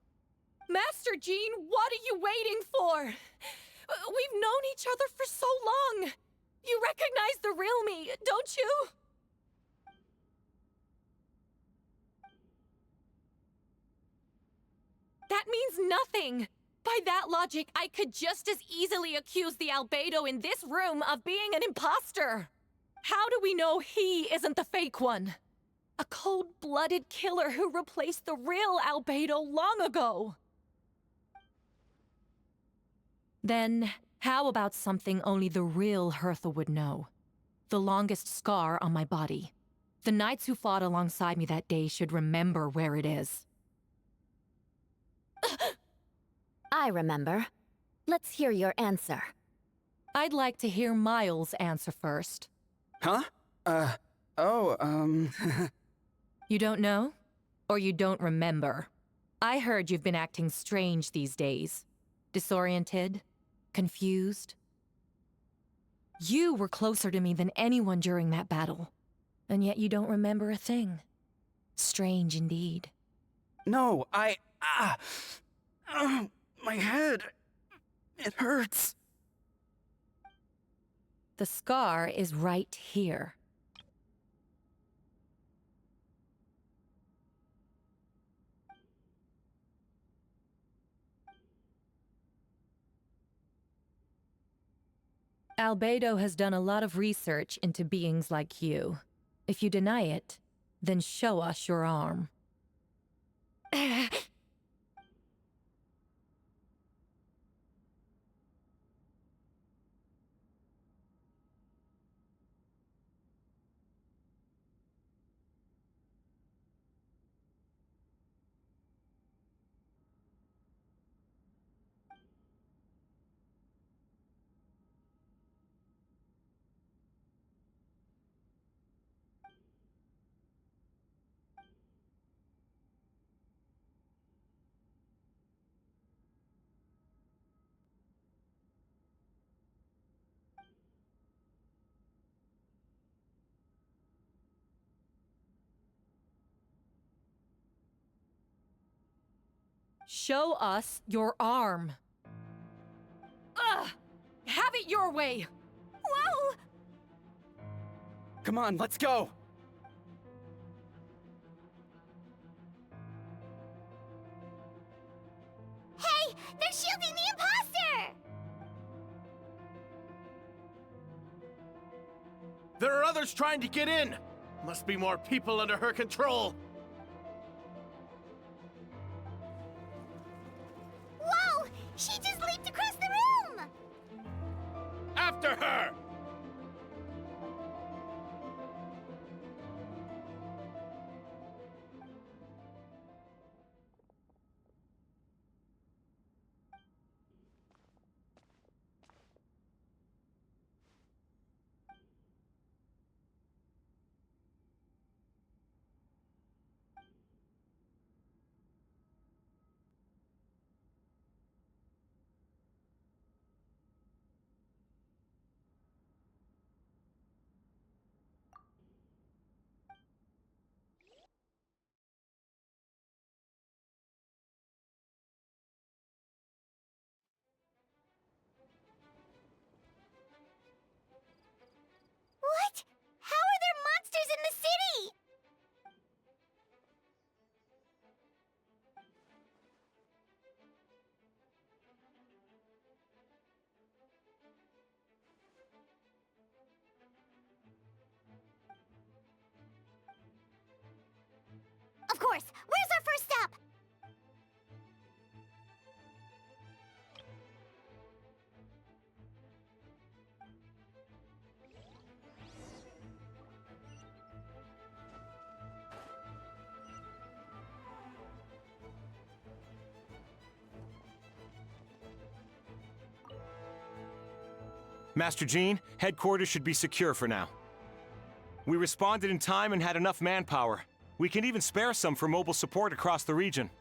Master Jean, what are you waiting for? We've known each other for so long. You recognize the real me, don't you? That means nothing! By that logic, I could just as easily accuse the albedo in this room of being an imposter! How do we know he isn't the fake one? A cold-blooded killer who replaced the real albedo long ago! Then, how about something only the real Hertha would know? The longest scar on my body. The knights who fought alongside me that day should remember where it is. I remember. Let's hear your answer. I'd like to hear Miles' answer first. Huh? You don't know? Or you don't remember? I heard you've been acting strange these days. Disoriented? Confused? You were closer to me than anyone during that battle. And yet you don't remember a thing. Strange indeed. No, my head. It hurts. The scar is right here. Albedo has done a lot of research into beings like you. If you deny it, then show us your arm. Show us your arm. Ugh! Have it your way! Whoa! Come on, let's go! Hey! They're shielding the imposter! There are others trying to get in! Must be more people under her control! Whoa! She just leaped across the room! After her! What? How are there monsters in the city? Of course! Where's our first step? Master Jean, headquarters should be secure for now. We responded in time and had enough manpower. We can even spare some for mobile support across the region.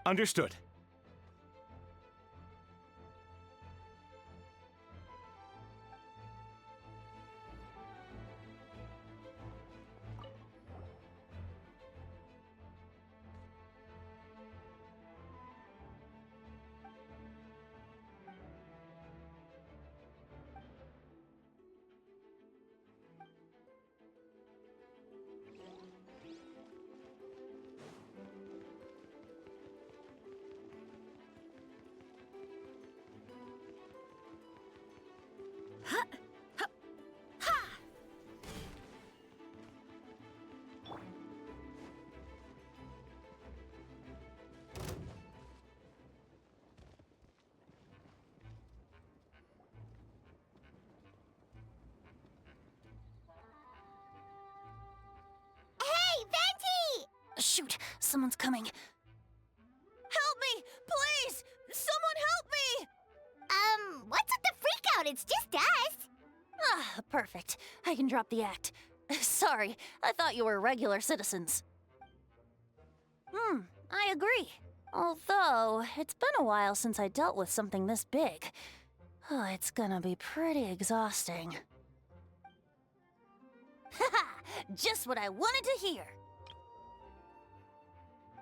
Understood. someone's coming. Help me! Please! Someone help me! What's with the freak out? It's just us. Ah, perfect. I can drop the act. Sorry, I thought you were regular citizens. I agree. Although, it's been a while since I dealt with something this big. Oh, it's gonna be pretty exhausting. Haha! Just what I wanted to hear!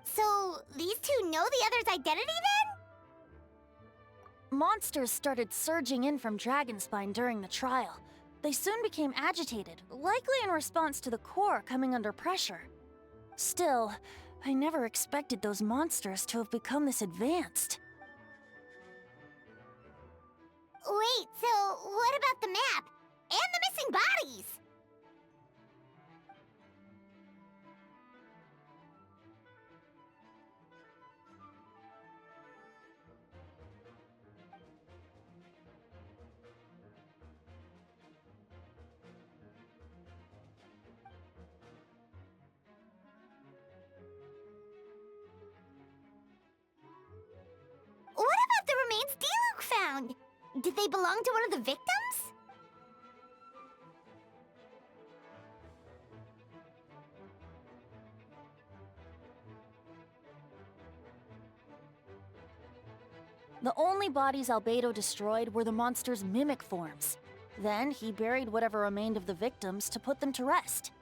So, these two know the other's identity then? Monsters started surging in from Dragonspine during the trial. They soon became agitated, likely in response to the core coming under pressure. Still, I never expected those monsters to have become this advanced. Wait, so what about the map? And the missing bodies? What about the remains D-Luke found? Did they belong to one of the victims? The only bodies Albedo destroyed were the monster's mimic forms. Then he buried whatever remained of the victims to put them to rest.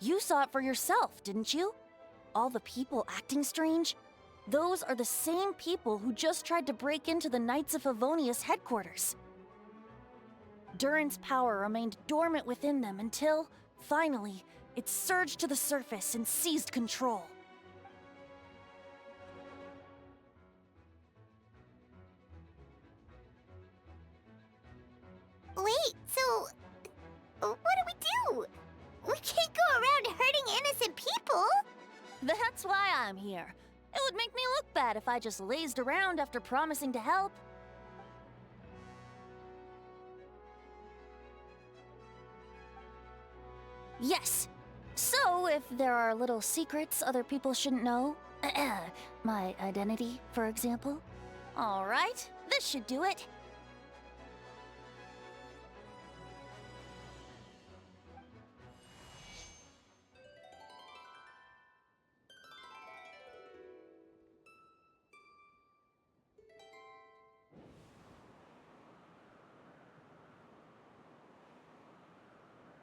You saw it for yourself, didn't you? All the people acting strange? Those are the same people who just tried to break into the Knights of Favonius headquarters. Durin's power remained dormant within them until, finally, it surged to the surface and seized control. Wait, so what do? We can't go around hurting innocent people! That's why I'm here. It would make me look bad if I just lazed around after promising to help. Yes. So, if there are little secrets other people shouldn't know, my identity, for example. All right, this should do it.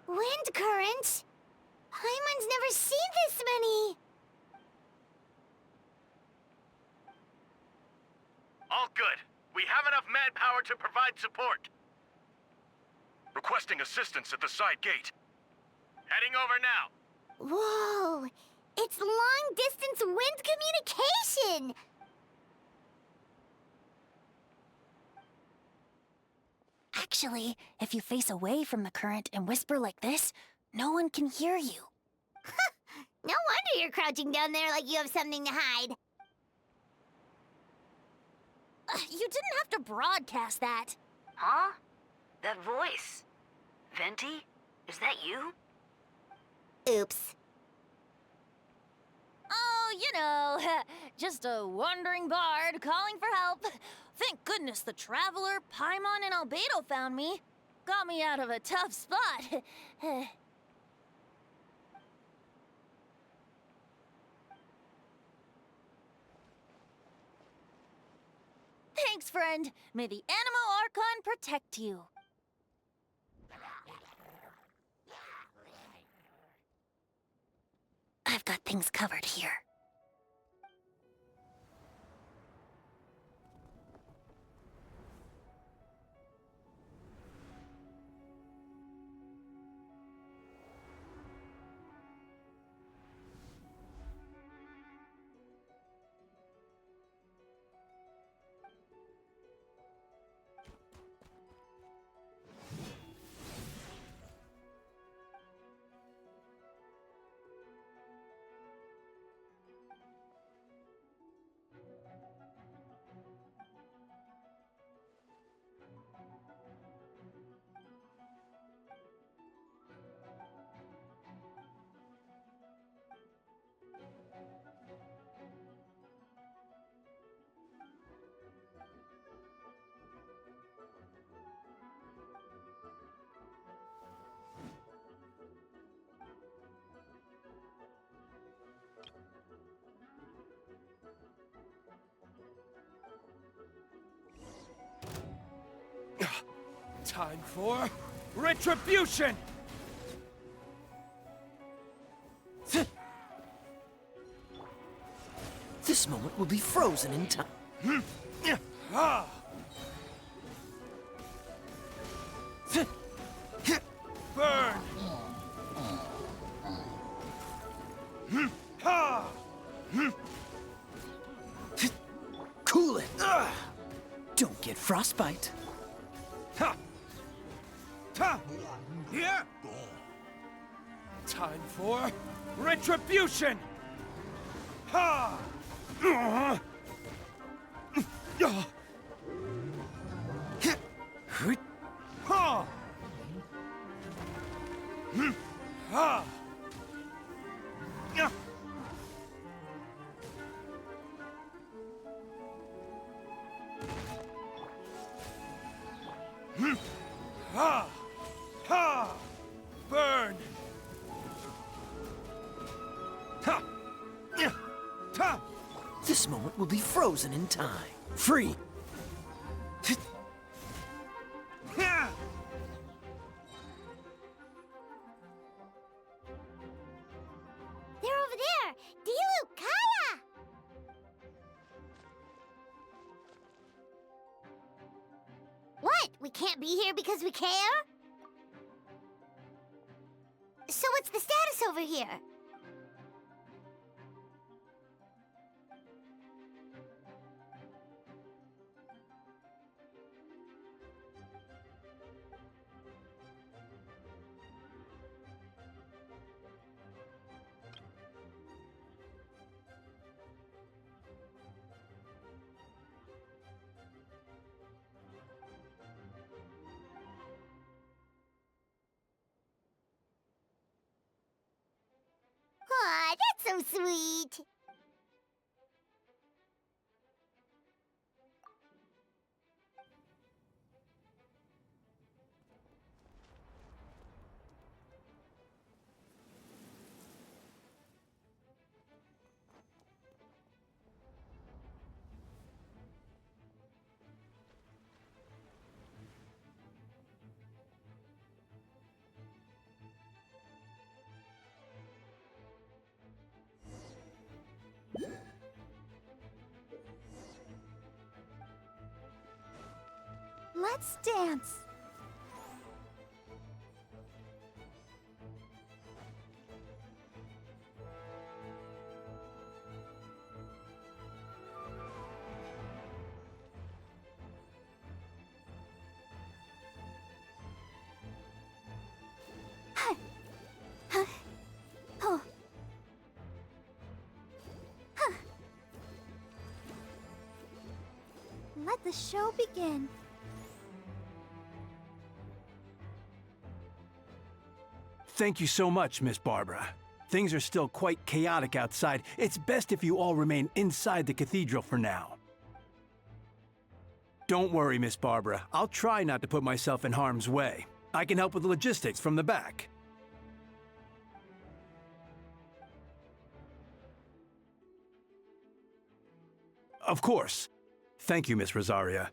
Wind current? Paimon's never seen this many! All good. We have enough manpower to provide support. Requesting assistance at the side gate. Heading over now. Whoa! It's long-distance wind communication! Actually, if you face away from the current and whisper like this, no one can hear you. No wonder you're crouching down there like you have something to hide. You didn't have to broadcast that. Huh? That voice. Venti? Is that you? Oops. Oh, you know, just a wandering bard calling for help. Thank goodness the Traveler, Paimon, and Albedo found me. Got me out of a tough spot. Thanks, friend. May the Animo Archon protect you. I've got things covered here. Time for retribution! This moment will be frozen in time. Burn! Cool it. Don't get frostbite. Here! Time for retribution! Ha! Ha! Ha! Ha! Ha! Burn! Ha! Ha! This moment will be frozen in time. Free. They're over there! Dilu, Kaya! What? We can't be here because we care? So what's the status over here? Aw, that's so sweet. Let's dance. Let the show begin. Thank you so much, Miss Barbara. Things are still quite chaotic outside. It's best if you all remain inside the cathedral for now. Don't worry, Miss Barbara. I'll try not to put myself in harm's way. I can help with the logistics from the back. Of course. Thank you, Miss Rosaria.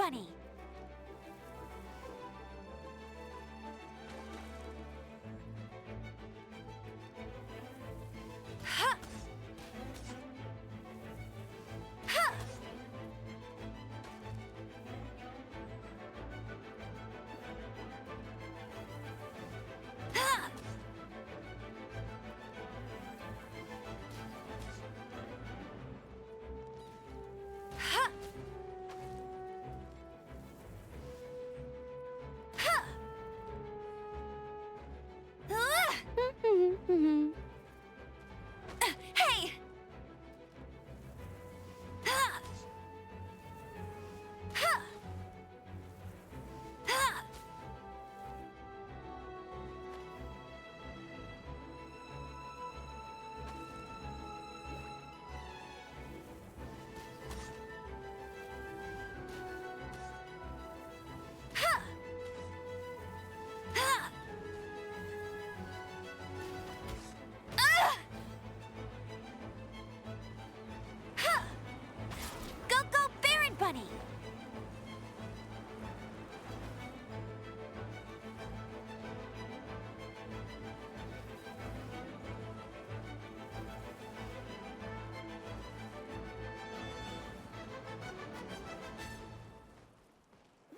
Bunny! Ha! Ha! Ha! Ha! Ha! Hey! Ha! Ha! Ha! Ha! Ha! Ha! Go, go, Baron Bunny!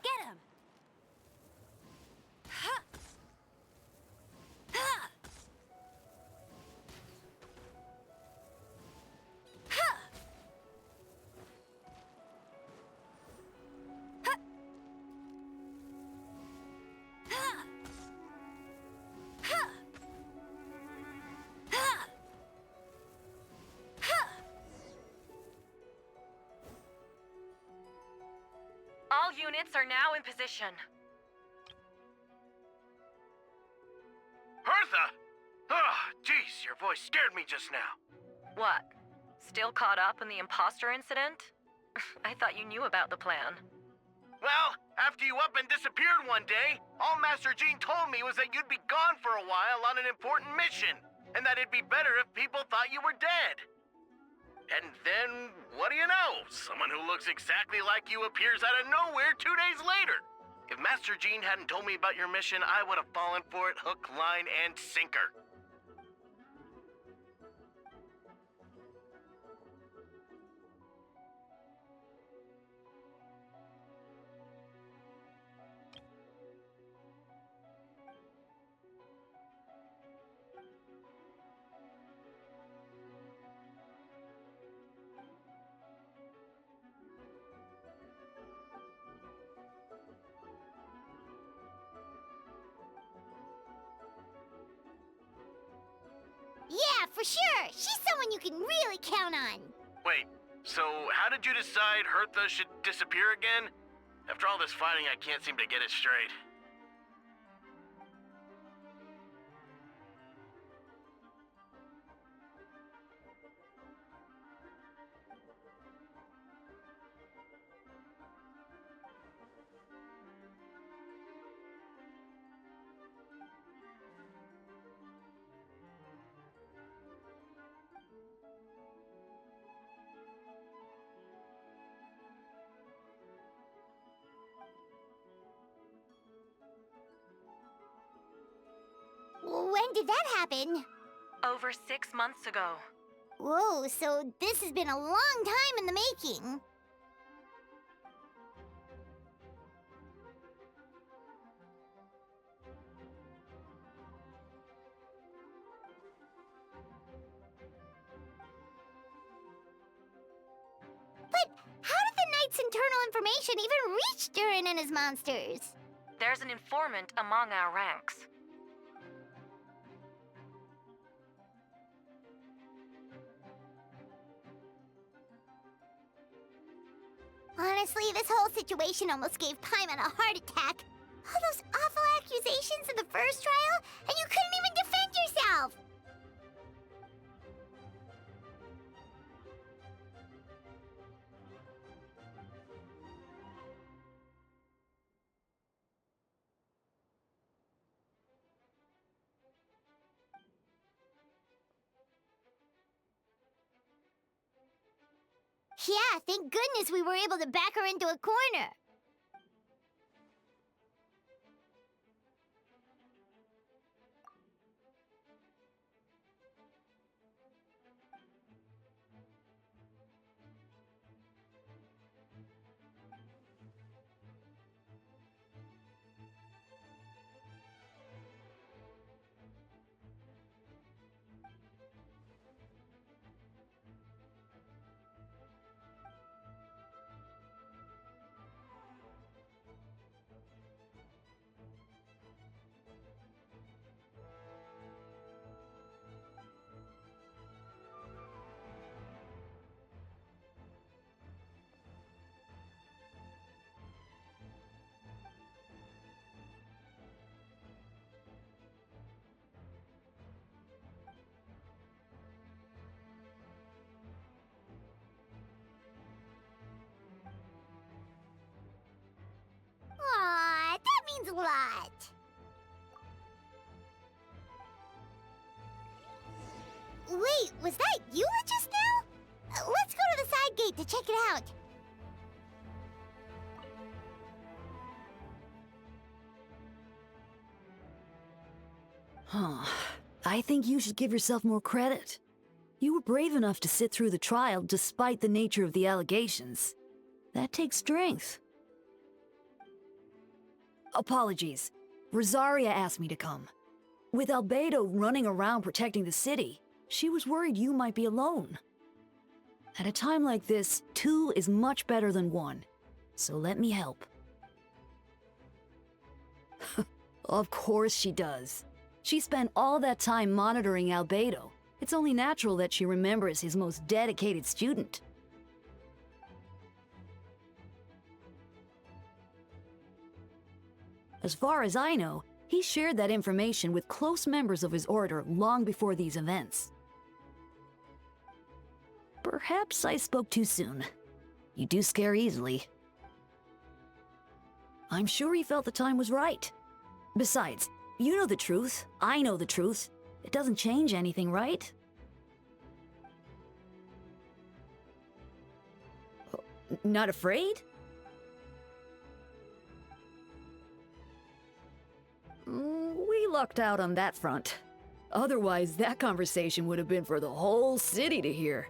Get him! Ha! Ha! Ha! Ha! Ha! Ha! Ha! Ha! All units are now in position. Hertha! Jeez, your voice scared me just now. What? Still caught up in the imposter incident? I thought you knew about the plan. Well, after you up and disappeared one day, all Master Jean told me was that you'd be gone for a while on an important mission, and that it'd be better if people thought you were dead. And then, what do you know? Someone who looks exactly like you appears out of nowhere 2 days later. If Master Jean hadn't told me about your mission, I would have fallen for it hook, line, and sinker. Yeah, for sure. She's someone you can really count on. Wait, so how did you decide Hertha should disappear again? After all this fighting, I can't seem to get it straight. When did that happen? Over 6 months ago. Whoa, so this has been a long time in the making. But how did the Knight's internal information even reach Durin and his monsters? There's an informant among our ranks. Honestly, this whole situation almost gave Paimon a heart attack. All those awful accusations in the first trial, and you couldn't even defend yourself! Yeah, thank goodness we were able to back her into a corner. Wait, was that you just now? Let's go to the side gate to check it out. Huh. I think you should give yourself more credit. You were brave enough to sit through the trial despite the nature of the allegations. That takes strength. Apologies. Rosaria asked me to come. With Albedo running around protecting the city, she was worried you might be alone. At a time like this, 2 is much better than 1. So let me help. Of course she does. She spent all that time monitoring Albedo. It's only natural that she remembers his most dedicated student. As far as I know, he shared that information with close members of his order long before these events. Perhaps I spoke too soon. You do scare easily. I'm sure he felt the time was right. Besides, you know the truth, I know the truth. It doesn't change anything, right? Not afraid? We lucked out on that front. Otherwise, that conversation would have been for the whole city to hear.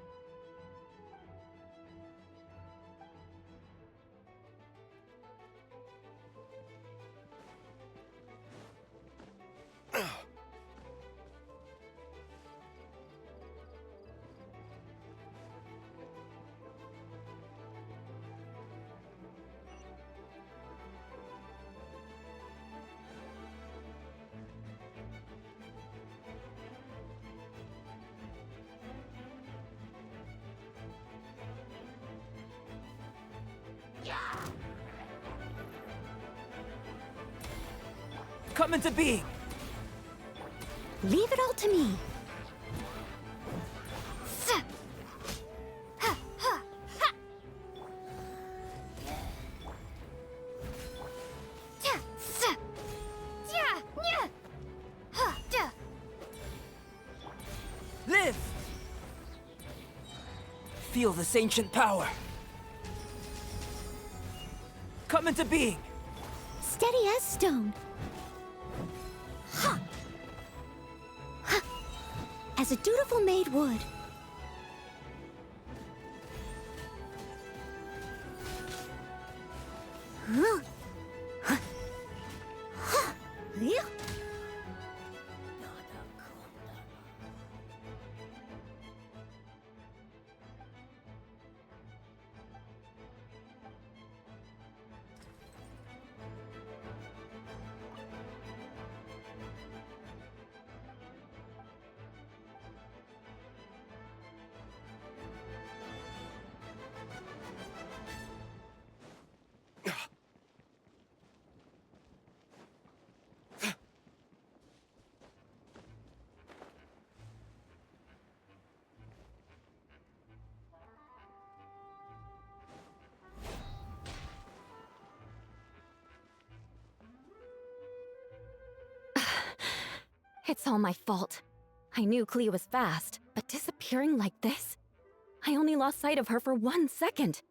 Come into being! Leave it all to me. Live! Feel this ancient power. Come into being! Steady as stone. As a dutiful maid would. It's all my fault. I knew Clea was fast, but disappearing like this? I only lost sight of her for 1 second.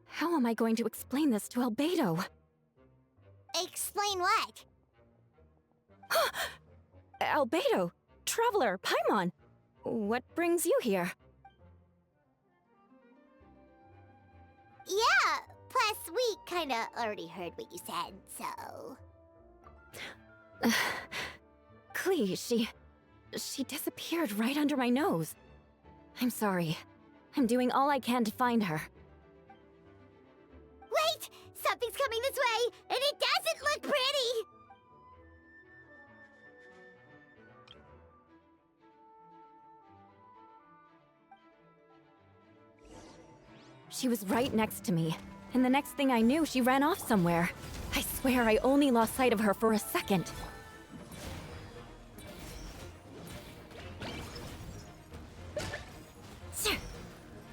How am I going to explain this to Albedo? Explain what? Albedo, Traveler, Paimon, what brings you here? Yeah, plus we kinda already heard what you said, so... Clea, she disappeared right under my nose. I'm sorry. I'm doing all I can to find her. Wait! Something's coming this way, and it doesn't look pretty! She was right next to me, and the next thing I knew, she ran off somewhere. I swear I only lost sight of her for a second.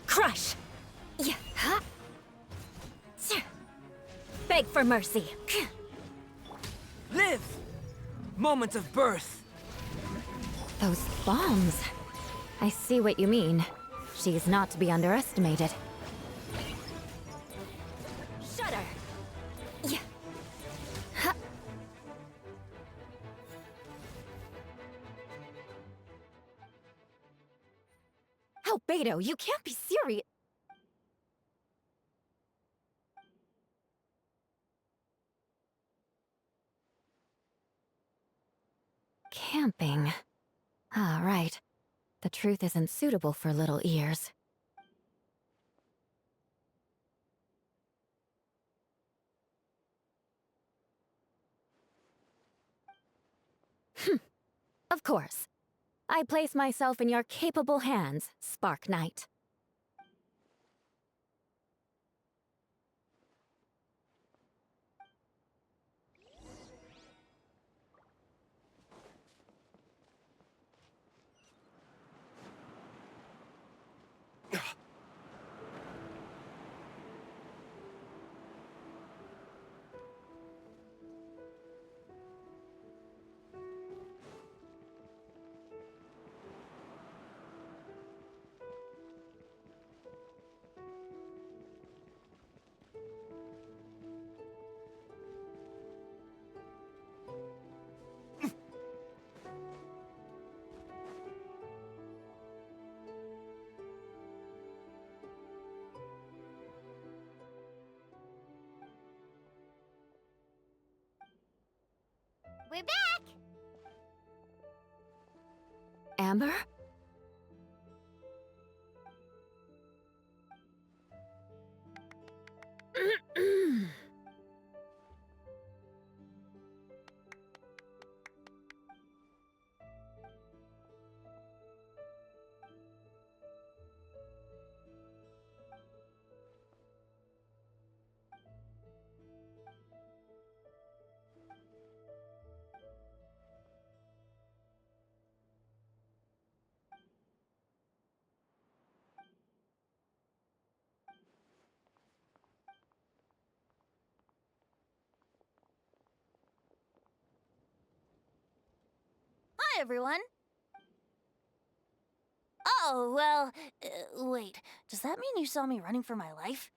Crush! Yeah. Beg for mercy. Live! Moment of birth. Those bombs. I see what you mean. She's not to be underestimated. Shudder! Yeah. Ha. Albedo, you can't be serious. Camping. Ah, right. The truth isn't suitable for little ears. Of course. I place myself in your capable hands, Spark Knight. We're back! Amber? Hi, everyone. Oh, well, wait. Does that mean you saw me running for my life?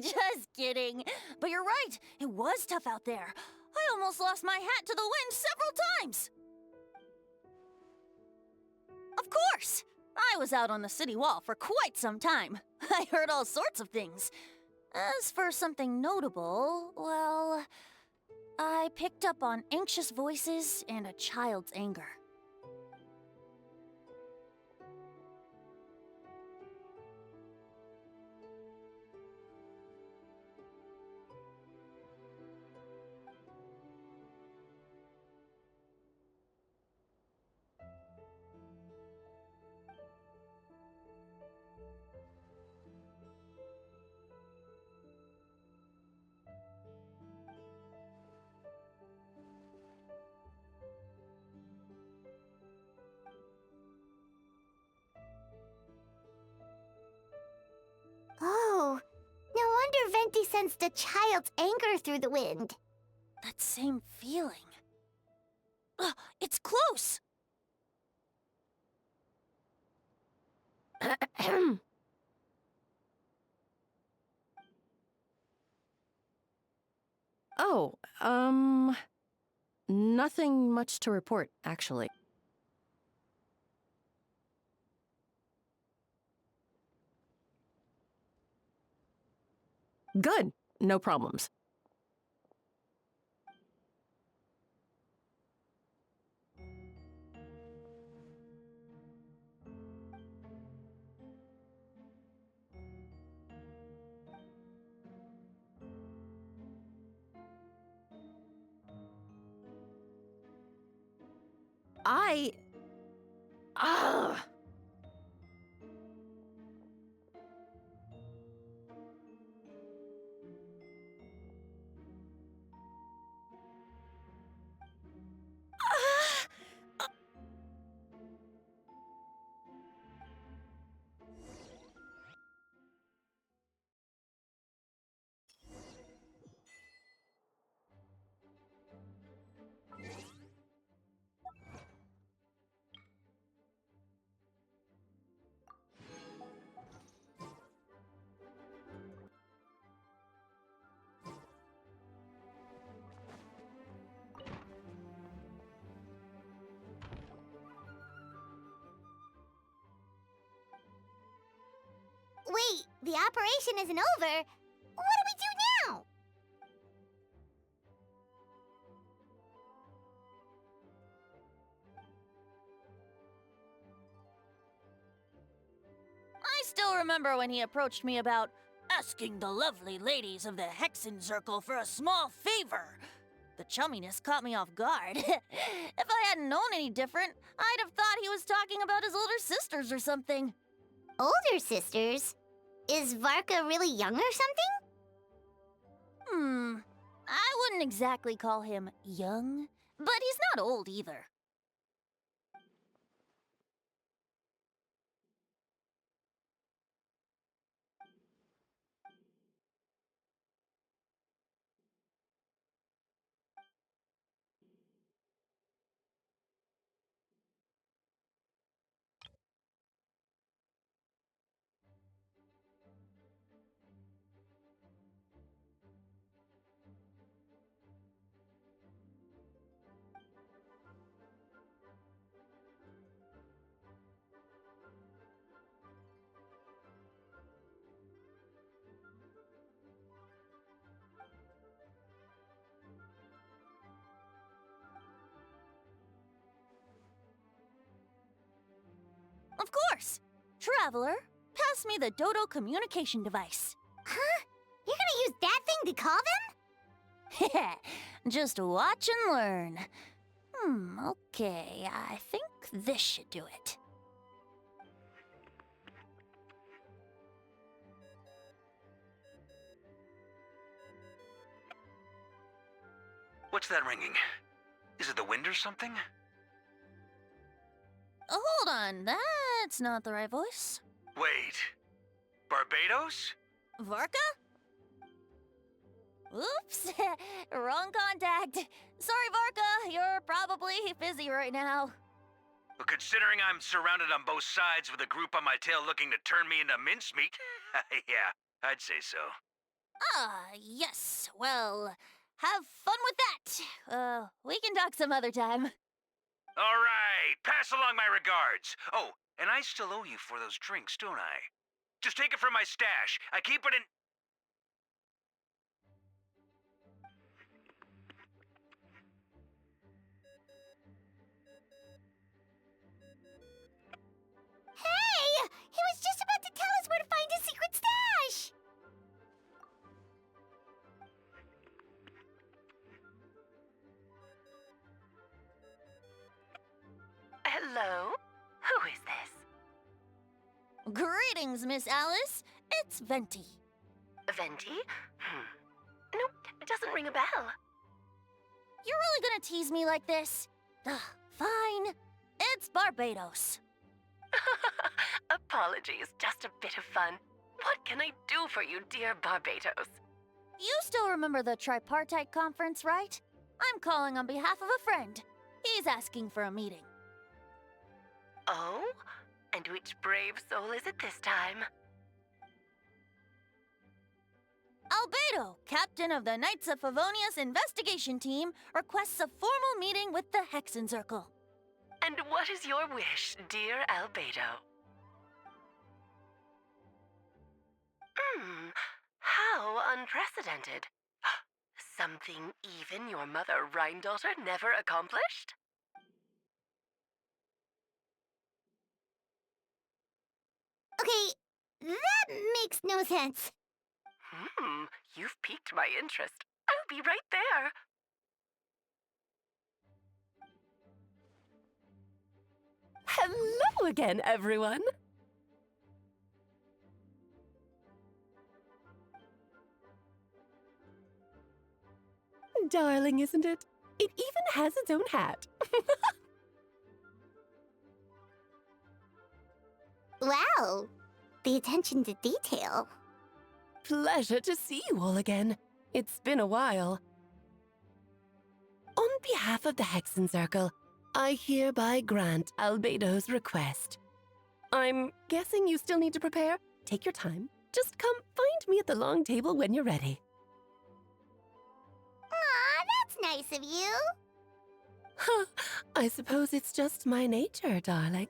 Just kidding. But you're right. It was tough out there. I almost lost my hat to the wind several times. Of course. I was out on the city wall for quite some time. I heard all sorts of things. As for something notable, well, I picked up on anxious voices and a child's anger. Oh, no wonder Venti sensed a child's anger through the wind. That same feeling. Ugh, it's close! Oh, nothing much to report, actually. Good. No problems. Ugh. Wait, the operation isn't over. What do we do now? I still remember when he approached me about asking the lovely ladies of the Hexen Circle for a small favor. The chumminess caught me off guard. If I hadn't known any different, I'd have thought he was talking about his older sisters or something. Older sisters? Is Varka really young or something? I wouldn't exactly call him young, but he's not old either. Of course! Traveler, pass me the Dodo communication device. Huh? You're gonna use that thing to call them? Just watch and learn. Okay, I think this should do it. What's that ringing? Is it the wind or something? Hold on, that's not the right voice. Wait. Barbados? Varka? Oops, wrong contact. Sorry, Varka, you're probably busy right now. Well, considering I'm surrounded on both sides with a group on my tail looking to turn me into mincemeat, yeah, I'd say so. Yes. Well, have fun with that. We can talk some other time. All right, pass along my regards. Oh, and I still owe you for those drinks, don't I? Just take it from my stash. I keep it in... Hey! He was just about to tell us where to find his secret stash! Hello? Who is this? Greetings, Miss Alice. It's Venti. Venti? Nope, it doesn't ring a bell. You're really gonna tease me like this? Fine. It's Barbados. Apologies, just a bit of fun. What can I do for you, dear Barbados? You still remember the tripartite conference, right? I'm calling on behalf of a friend. He's asking for a meeting. Oh? And which brave soul is it this time? Albedo, captain of the Knights of Favonius investigation team, requests a formal meeting with the Hexen Circle. And what is your wish, dear Albedo? How unprecedented. Something even your mother Rhine-daughter never accomplished? Okay, that makes no sense. You've piqued my interest. I'll be right there. Hello again, everyone. Darling, isn't it? It even has its own hat. Wow, the attention to detail. Pleasure to see you all again. It's been a while. On behalf of the Hexen Circle, I hereby grant Albedo's request. I'm guessing you still need to prepare? Take your time. Just come find me at the long table when you're ready. Aw, that's nice of you. Huh, I suppose it's just my nature, darling.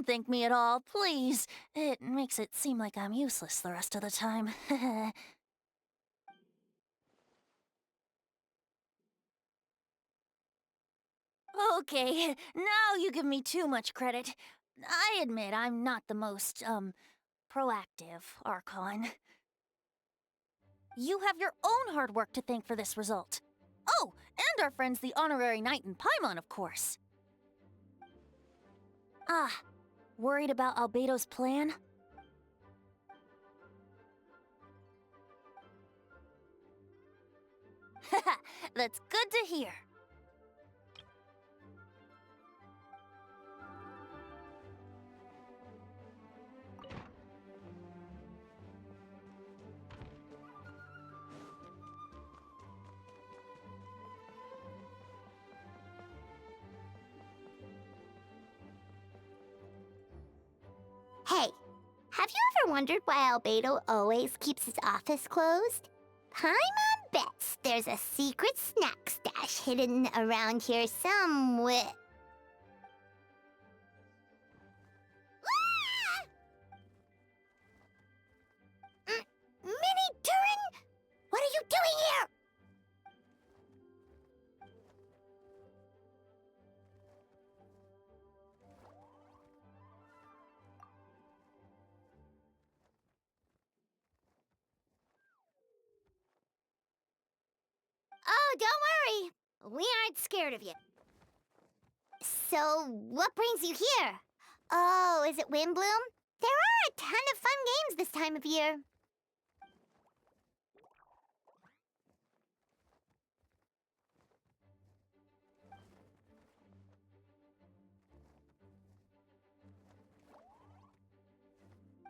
Don't thank me at all, please. It makes it seem like I'm useless the rest of the time. Okay, now you give me too much credit. I admit I'm not the most, proactive Archon. You have your own hard work to thank for this result. Oh, and our friends the Honorary Knight and Paimon, of course. Ah, worried about Albedo's plan? Haha, that's good to hear. Hey, have you ever wondered why Albedo always keeps his office closed? Paimon bets there's a secret snack stash hidden around here somewhere. Mini Turin? What are you doing here? Oh, don't worry. We aren't scared of you. So, what brings you here? Oh, is it Windbloom? There are a ton of fun games this time of year.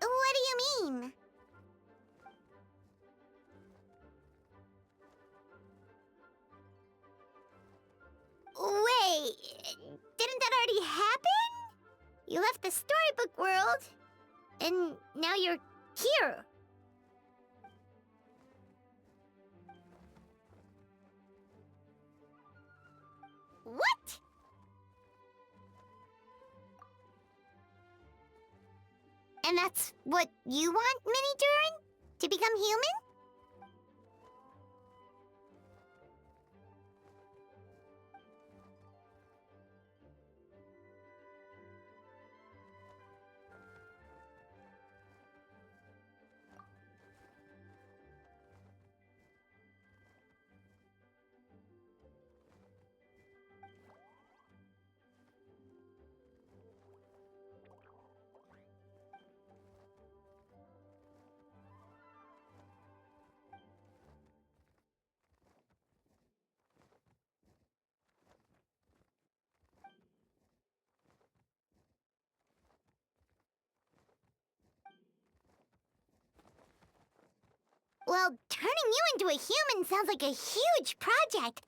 What do you mean? Wait, didn't that already happen? You left the storybook world, and now you're here. What? And that's what you want, Mini Durin? To become human? Well, turning you into a human sounds like a huge project.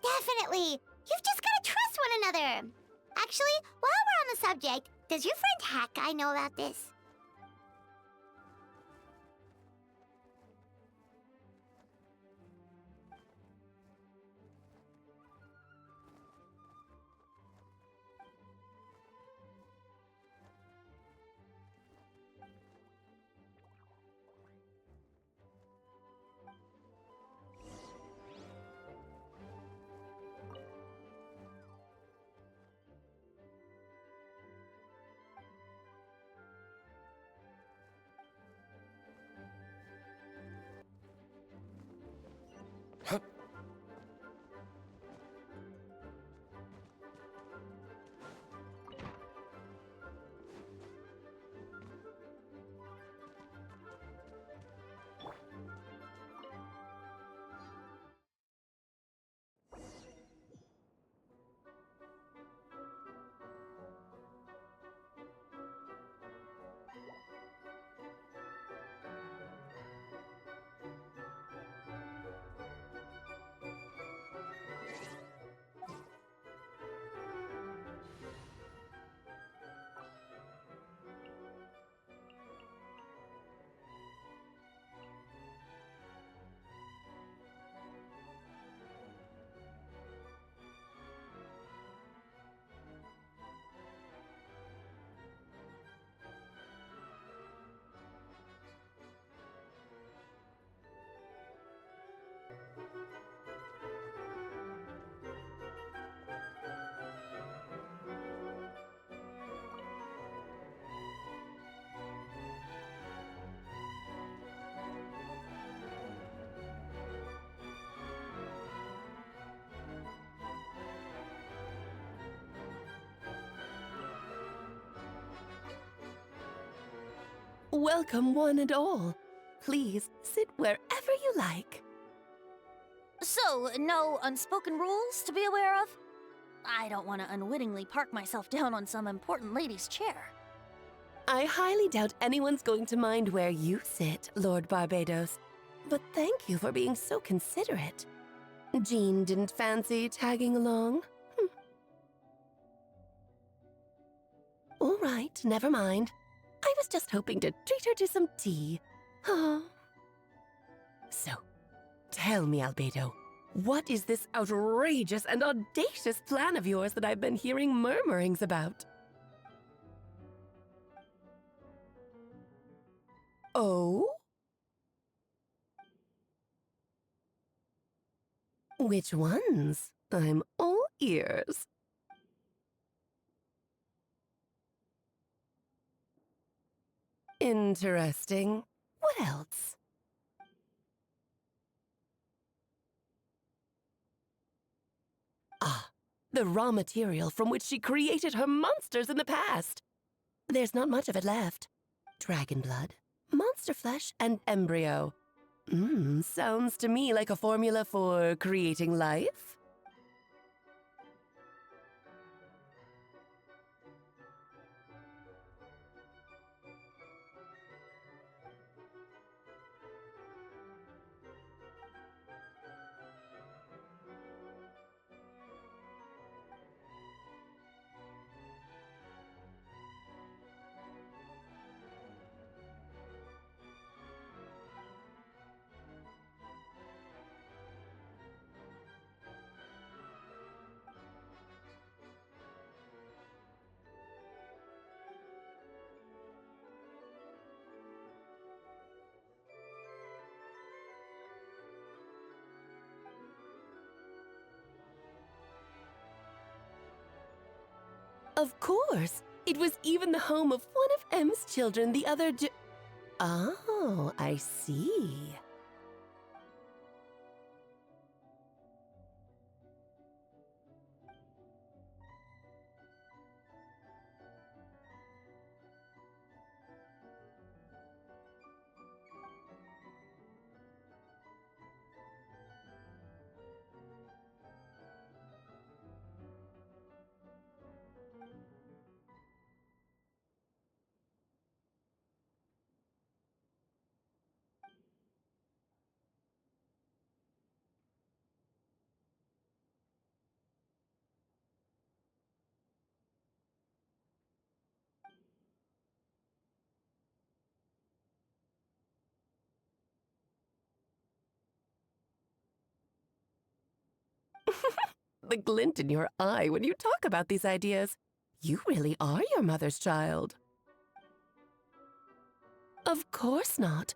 Definitely. You've just got to trust one another. Actually, while we're on the subject, does your friend Hawkeye know about this? Welcome, one and all. Please sit wherever you like. So, no unspoken rules to be aware of? I don't want to unwittingly park myself down on some important lady's chair. I highly doubt anyone's going to mind where you sit, Lord Barbados. But thank you for being so considerate. Jean didn't fancy tagging along? All right, never mind. I was just hoping to treat her to some tea. Oh. So, tell me, Albedo, what is this outrageous and audacious plan of yours that I've been hearing murmurings about? Oh? Which ones? I'm all ears. Interesting. What else? Ah, the raw material from which she created her monsters in the past. There's not much of it left. Dragon blood, monster flesh, and embryo. Sounds to me like a formula for creating life. Of course! It was even the home of one of M's children the other day. Oh, I see. The glint in your eye when you talk about these ideas. You really are your mother's child. Of course not.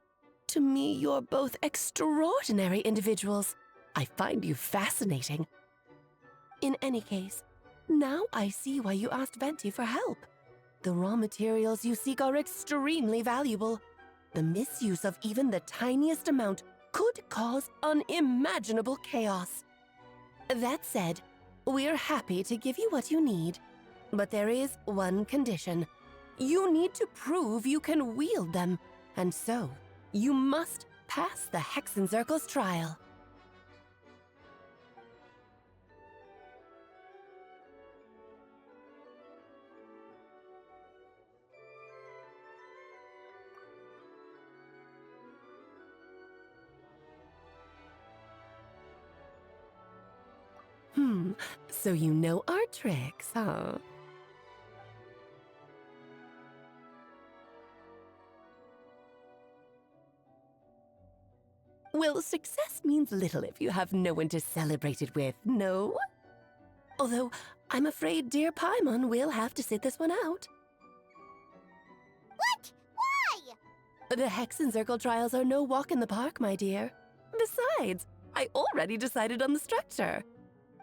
To me, you're both extraordinary individuals. I find you fascinating. In any case, now I see why you asked Venti for help. The raw materials you seek are extremely valuable. The misuse of even the tiniest amount could cause unimaginable chaos. That said, we're happy to give you what you need. But there is one condition. You need to prove you can wield them, and so you must pass the Hexenzirkel's trial. So you know our tricks, huh? Well, success means little if you have no one to celebrate it with, no? Although, I'm afraid dear Paimon will have to sit this one out. What? Why? The Hexenzirkel trials are no walk in the park, my dear. Besides, I already decided on the structure.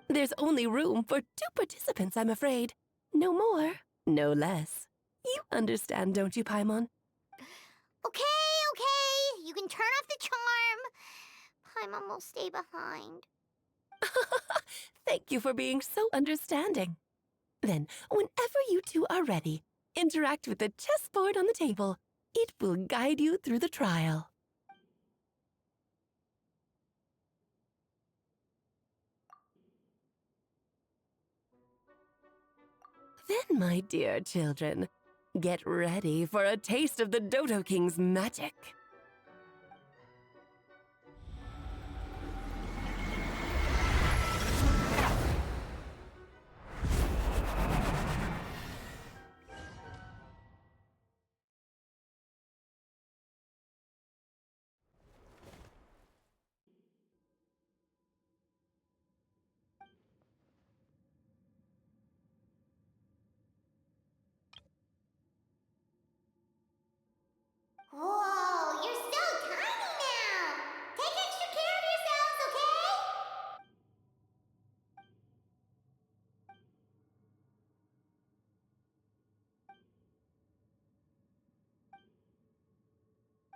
There's only room for 2 participants, I'm afraid. No more, no less. You understand, don't you, Paimon? Okay. You can turn off the charm. Paimon will stay behind. Thank you for being so understanding. Then, whenever you two are ready, interact with the chessboard on the table. It will guide you through the trial. Then, my dear children, get ready for a taste of the Dodo King's magic. Whoa, you're so tiny now! Take extra care of yourselves, okay?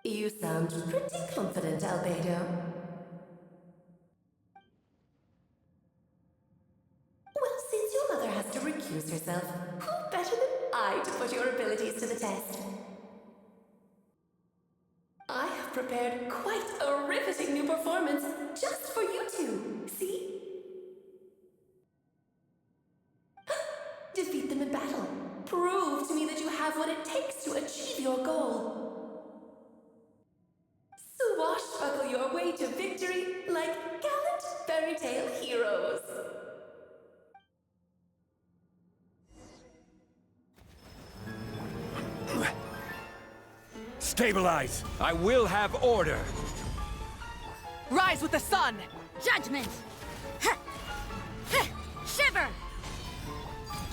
You sound pretty confident, Albedo. Well, since your mother has to recuse herself, who better than I to put your abilities to the test? I have prepared quite a riveting new performance just for you two. See? Defeat them in battle. Prove to me that you have what it takes to achieve your goal. Swashbuckle your way to victory like gallant fairy tale heroes. Stabilize! I will have order! Rise with the sun! Judgment! Shiver!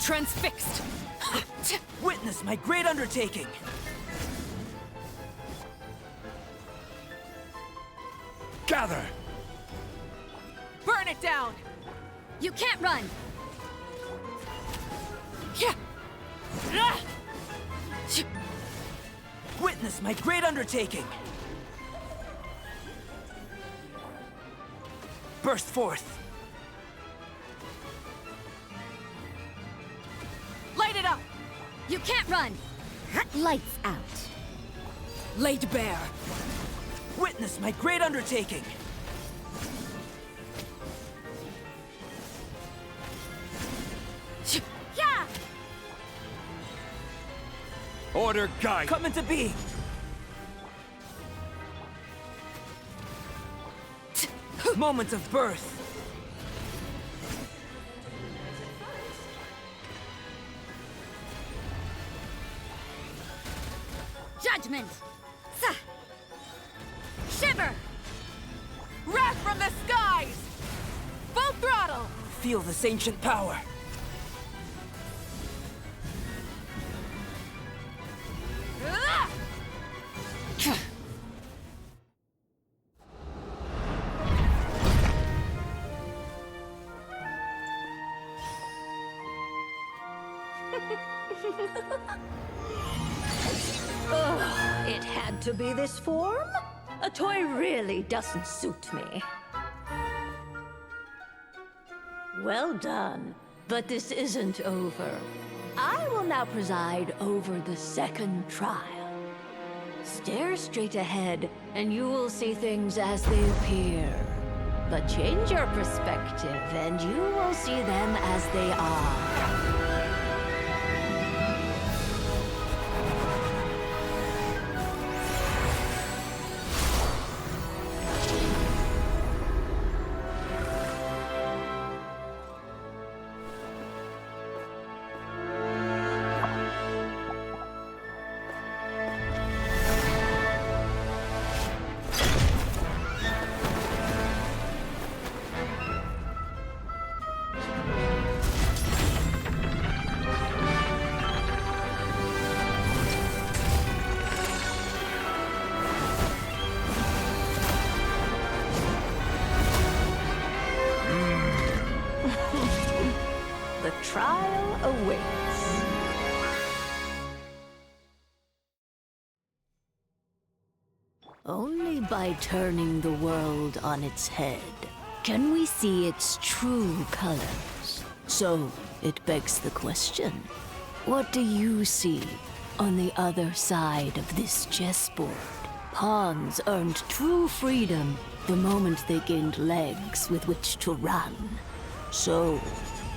Transfixed! Witness my great undertaking! Gather! Burn it down! You can't run! Witness my great undertaking! Burst forth! Light it up! You can't run! Lights out. Laid bare! Witness my great undertaking! Yeah! Order guide! Come into being! Moments of birth! Judgment! Shiver! Wrath from the skies! Full throttle! Feel this ancient power! It had to be this form? A toy really doesn't suit me. Well done, but this isn't over. I will now preside over the second trial. Stare straight ahead, and you will see things as they appear. But change your perspective, and you will see them as they are. The trial awaits. Only by turning the world on its head can we see its true colors. So, it begs the question, what do you see On the other side of this chessboard, pawns earned true freedom the moment they gained legs with which to run. So,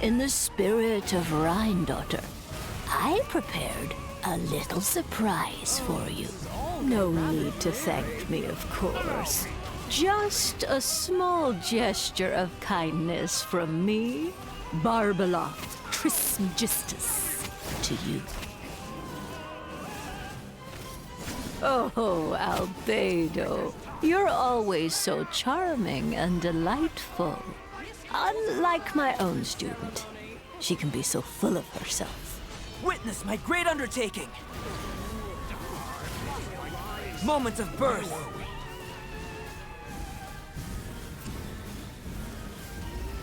in the spirit of Rhindaughter, I prepared a little surprise for you. No need to thank me, of course. Just a small gesture of kindness from me, Barbeloth Trismegistus, to you. Oh, Albedo, you're always so charming and delightful. Unlike my own student, she can be so full of herself. Witness my great undertaking! Moment of birth!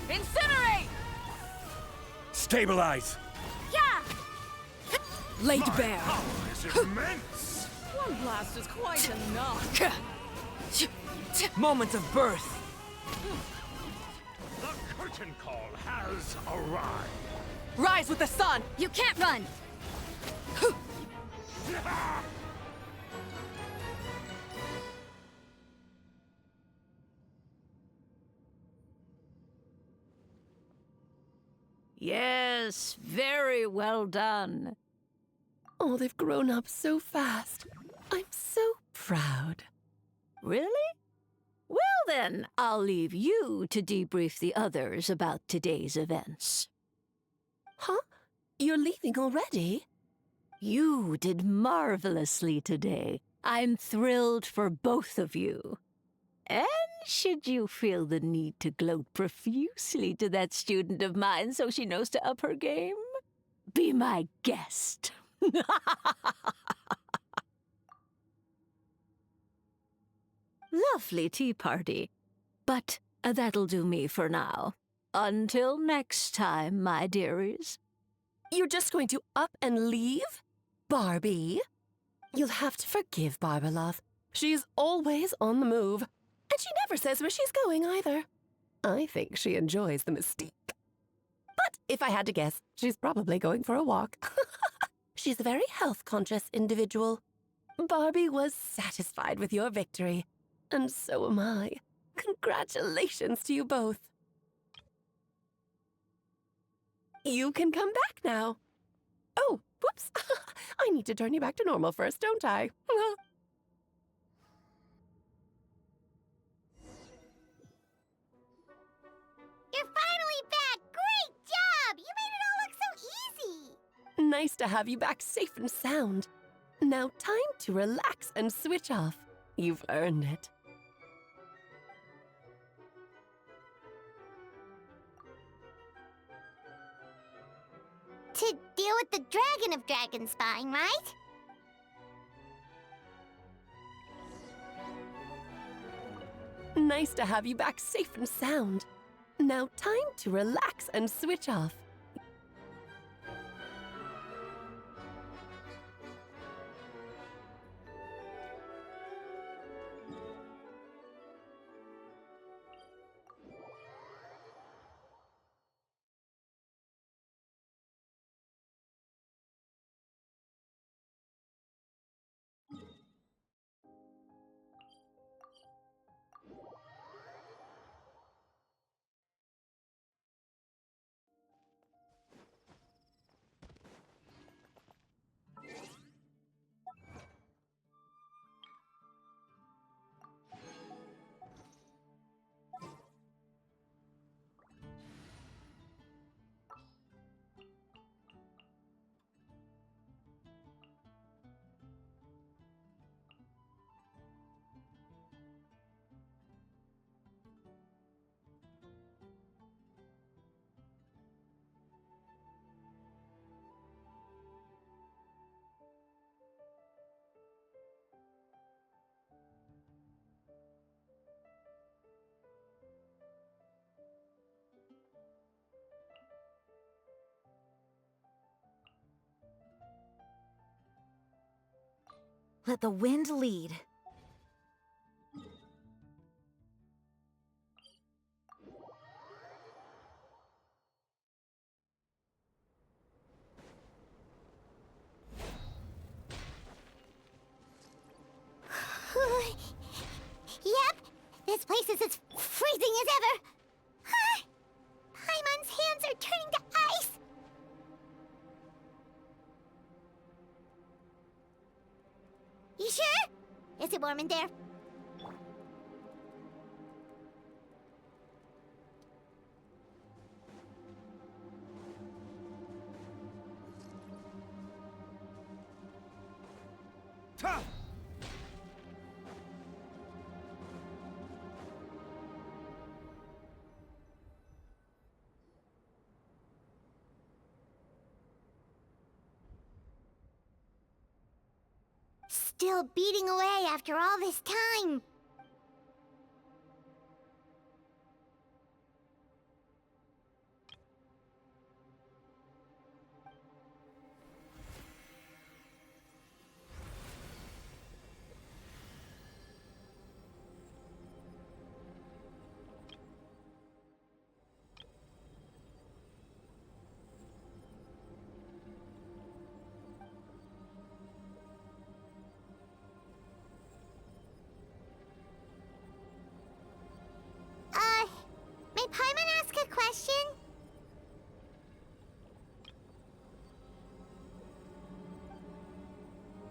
Incinerate! Stabilize! Yeah! Laid bare! This is immense! One blast is quite enough. Moment of birth! The curtain call has arrived! Rise with the sun! You can't run! Yes, very well done. Oh, they've grown up so fast. I'm so proud. Really? Well then, I'll leave you to debrief the others about today's events. Huh? You're leaving already? You did marvelously today. I'm thrilled for both of you. And should you feel the need to gloat profusely to that student of mine so she knows to up her game, be my guest. Lovely tea party. But that'll do me for now. Until next time, my dearies. You're just going to up and leave? Barbie? You'll have to forgive Barbeloth. She's always on the move. And she never says where she's going either. I think she enjoys the mystique. But if I had to guess, she's probably going for a walk. She's a very health-conscious individual. Barbie was satisfied with your victory. And so am I. Congratulations to you both. You can come back now. Oh, whoops. I need to turn you back to normal first, don't I? You're finally back! Great job! You made it all look so easy! Nice to have you back safe and sound. Now time to relax and switch off. You've earned it. To deal with the dragon of Dragonspine, right? Nice to have you back safe and sound. Now time to relax and switch off. Let the wind lead. place is as freezing as ever. Ah! Paimon's hands are turning to ice. You sure? Is it warm in there? Still beating away after all this time. May Paimon ask a question?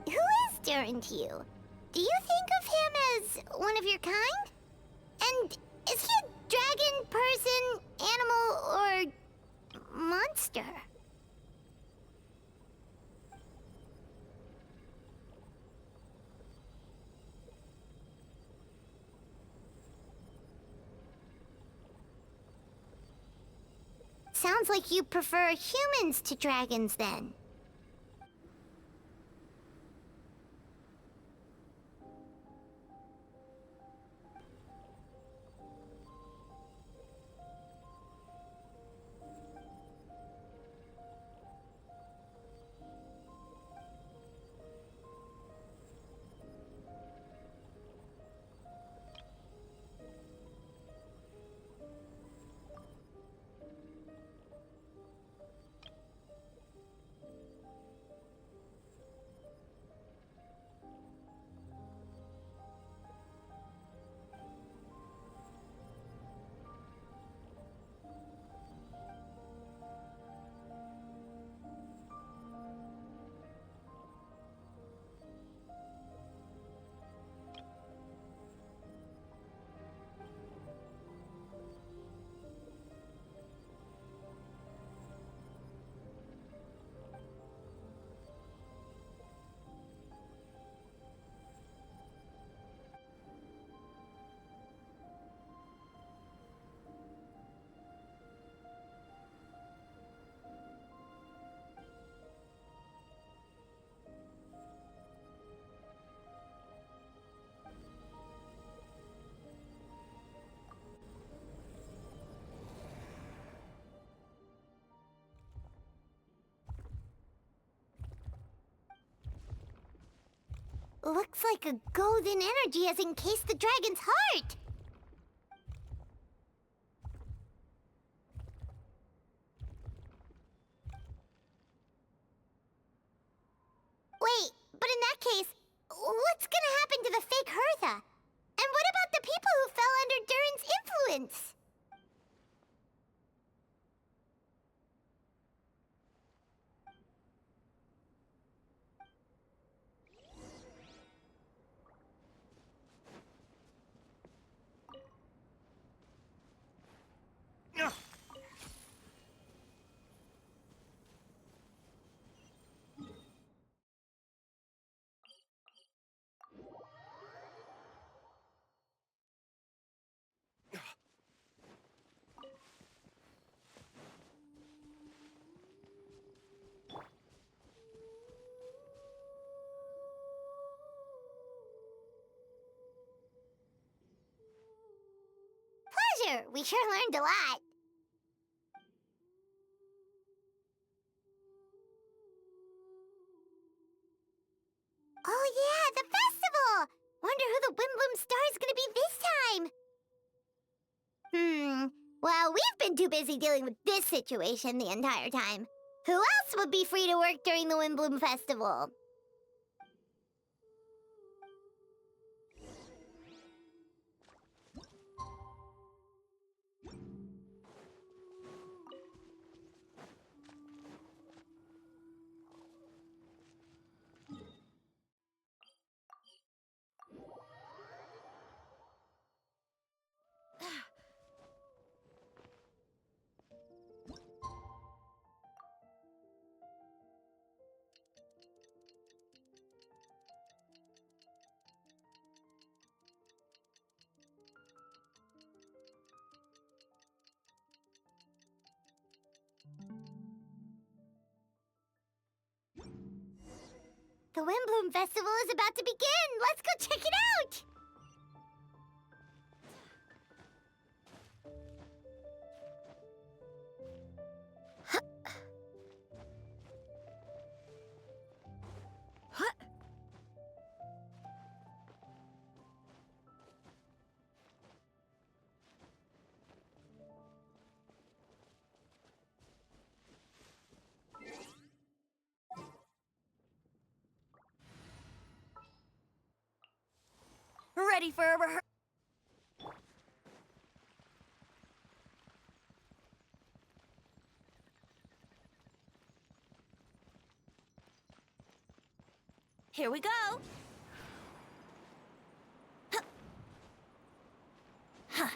Who is Durin to you? Do you think of him as one of your kind? And is he a dragon, person, animal, or monster? Sounds like you prefer humans to dragons, then. Looks like a golden energy has encased the dragon's heart. Wait, but in that case, what's gonna happen to the fake Hertha? And what about the people who fell under Durin's influence? Pleasure! We sure learned a lot. Oh yeah, the festival! Wonder who the Windbloom Star is gonna be this time. Well, we've been too busy dealing with this situation the entire time. Who else would be free to work during the Windbloom Festival? The Windbloom Festival is about to begin! Let's go check it out! Ready for a Here we go. Huh.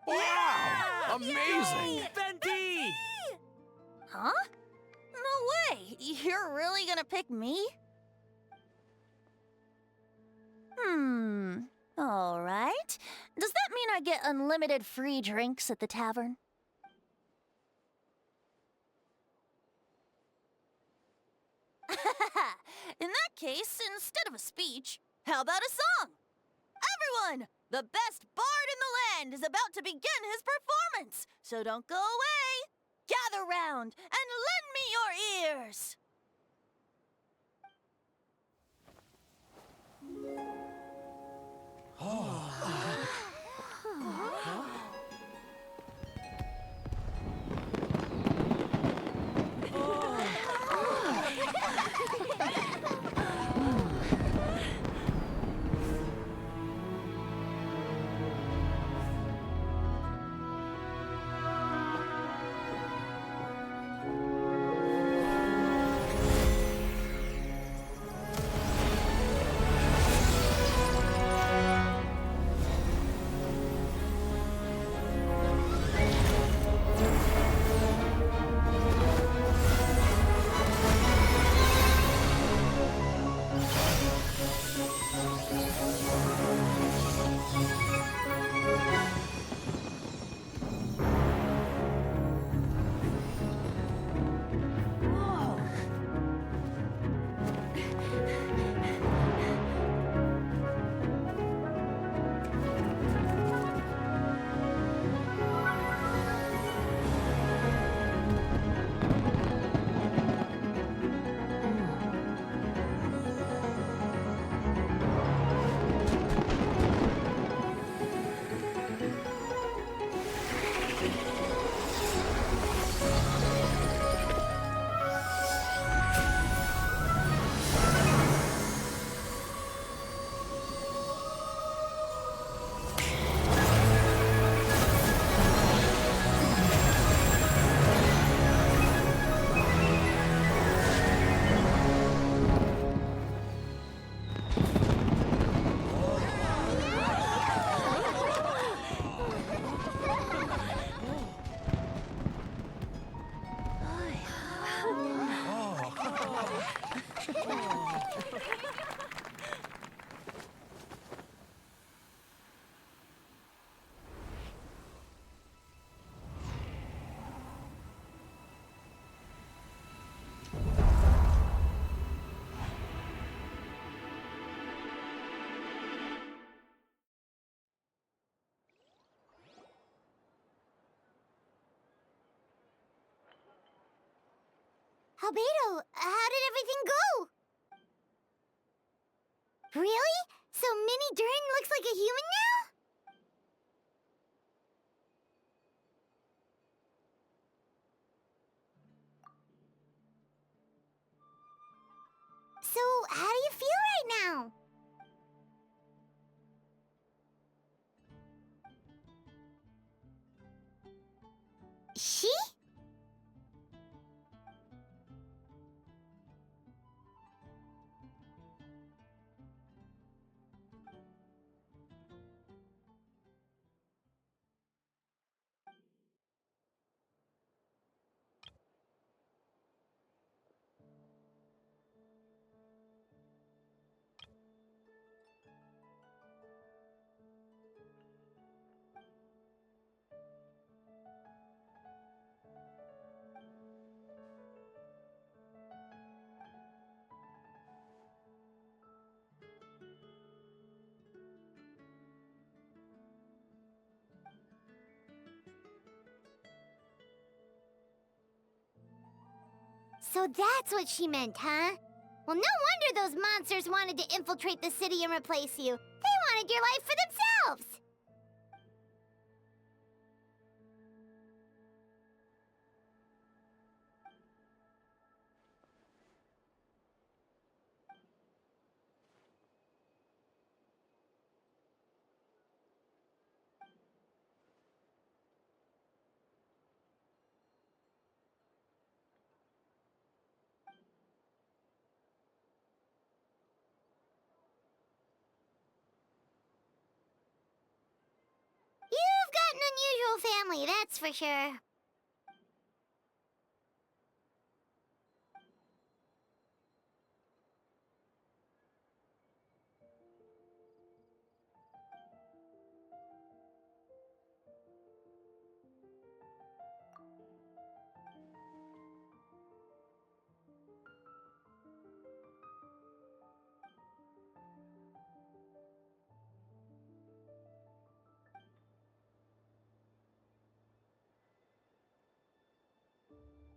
Wow! Amazing! Venti! Huh? No way! You're really gonna pick me? Alright. Does that mean I get unlimited free drinks at the tavern? In that case, instead of a speech, how about a song? Everyone! The best bard in the land is about to begin his performance, so don't go away! Gather round and lend me your ears! Albedo, how did everything go? Really? So Mini Durin looks like a human now? So, how do you feel right now? She? So that's what she meant, huh? Well, no wonder those monsters wanted to infiltrate the city and replace you. They wanted your life for themselves! You've got an unusual family, that's for sure.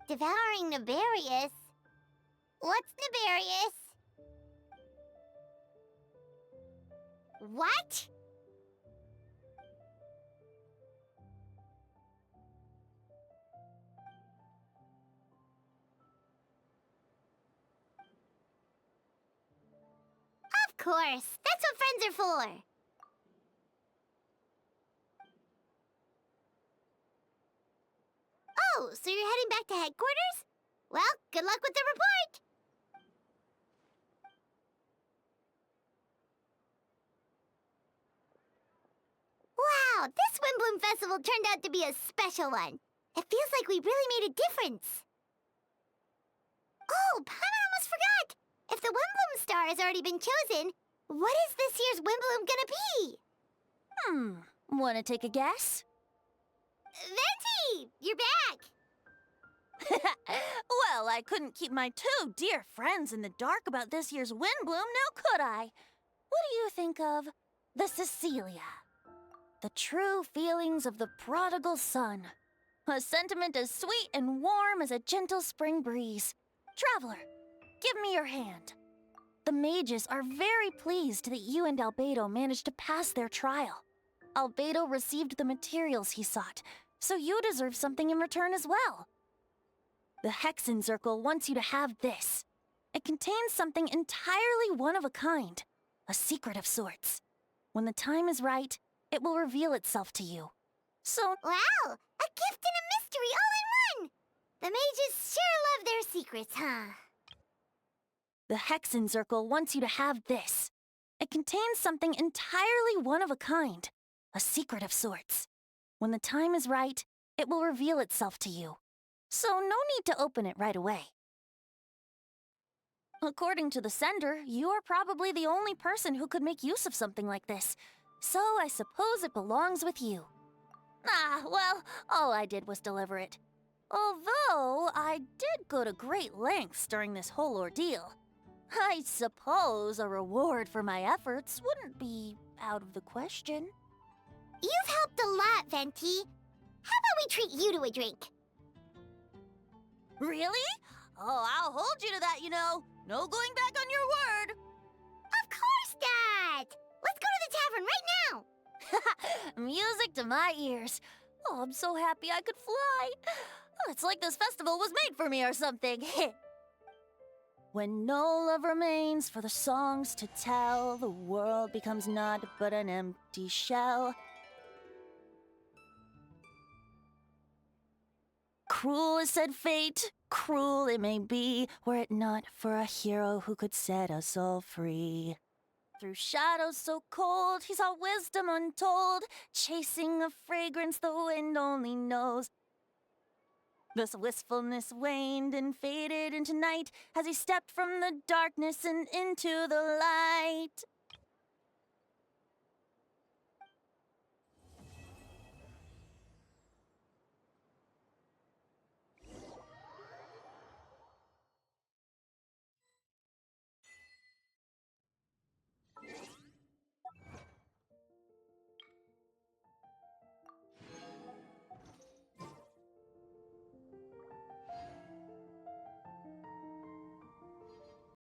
Devouring Nefarious? What's Nefarious? What? Of course, that's what friends are for. Oh, so you're heading back to headquarters? Well, good luck with the report! Wow, this Windbloom Festival turned out to be a special one. It feels like we really made a difference. Oh, Paimon almost forgot! If the Windbloom star has already been chosen, what is this year's Windbloom gonna be? Wanna take a guess? Venti! You're back! Well, I couldn't keep my two dear friends in the dark about this year's Windbloom, now could I? What do you think of the Cecilia? The true feelings of the prodigal son. A sentiment as sweet and warm as a gentle spring breeze. Traveler, give me your hand. The mages are very pleased that you and Albedo managed to pass their trial. Albedo received the materials he sought, so you deserve something in return as well. The Hexen Circle wants you to have this. It contains something entirely one of a kind, a secret of sorts. When the time is right, it will reveal itself to you. So, wow, a gift and a mystery all in one! The mages sure love their secrets, huh? the Hexen Circle wants you to have this. It contains something entirely one of a kind, a secret of sorts. When the time is right, it will reveal itself to you. So no need to open it right away. According to the sender, you are probably the only person who could make use of something like this. So I suppose it belongs with you. Ah, well, all I did was deliver it. Although I did go to great lengths during this whole ordeal. I suppose a reward for my efforts wouldn't be out of the question. You've helped a lot, Venti. How about we treat you to a drink? Really? Oh, I'll hold you to that, you know. No going back on your word. Of course not! Let's go to the tavern right now! Music to my ears. Oh, I'm so happy I could fly. Oh, it's like this festival was made for me or something. When no love remains for the songs to tell, the world becomes naught but an empty shell. Cruel is said fate, cruel it may be, were it not for a hero who could set us all free. Through shadows so cold, he saw wisdom untold, chasing a fragrance the wind only knows. This wistfulness waned and faded into night as he stepped from the darkness and into the light.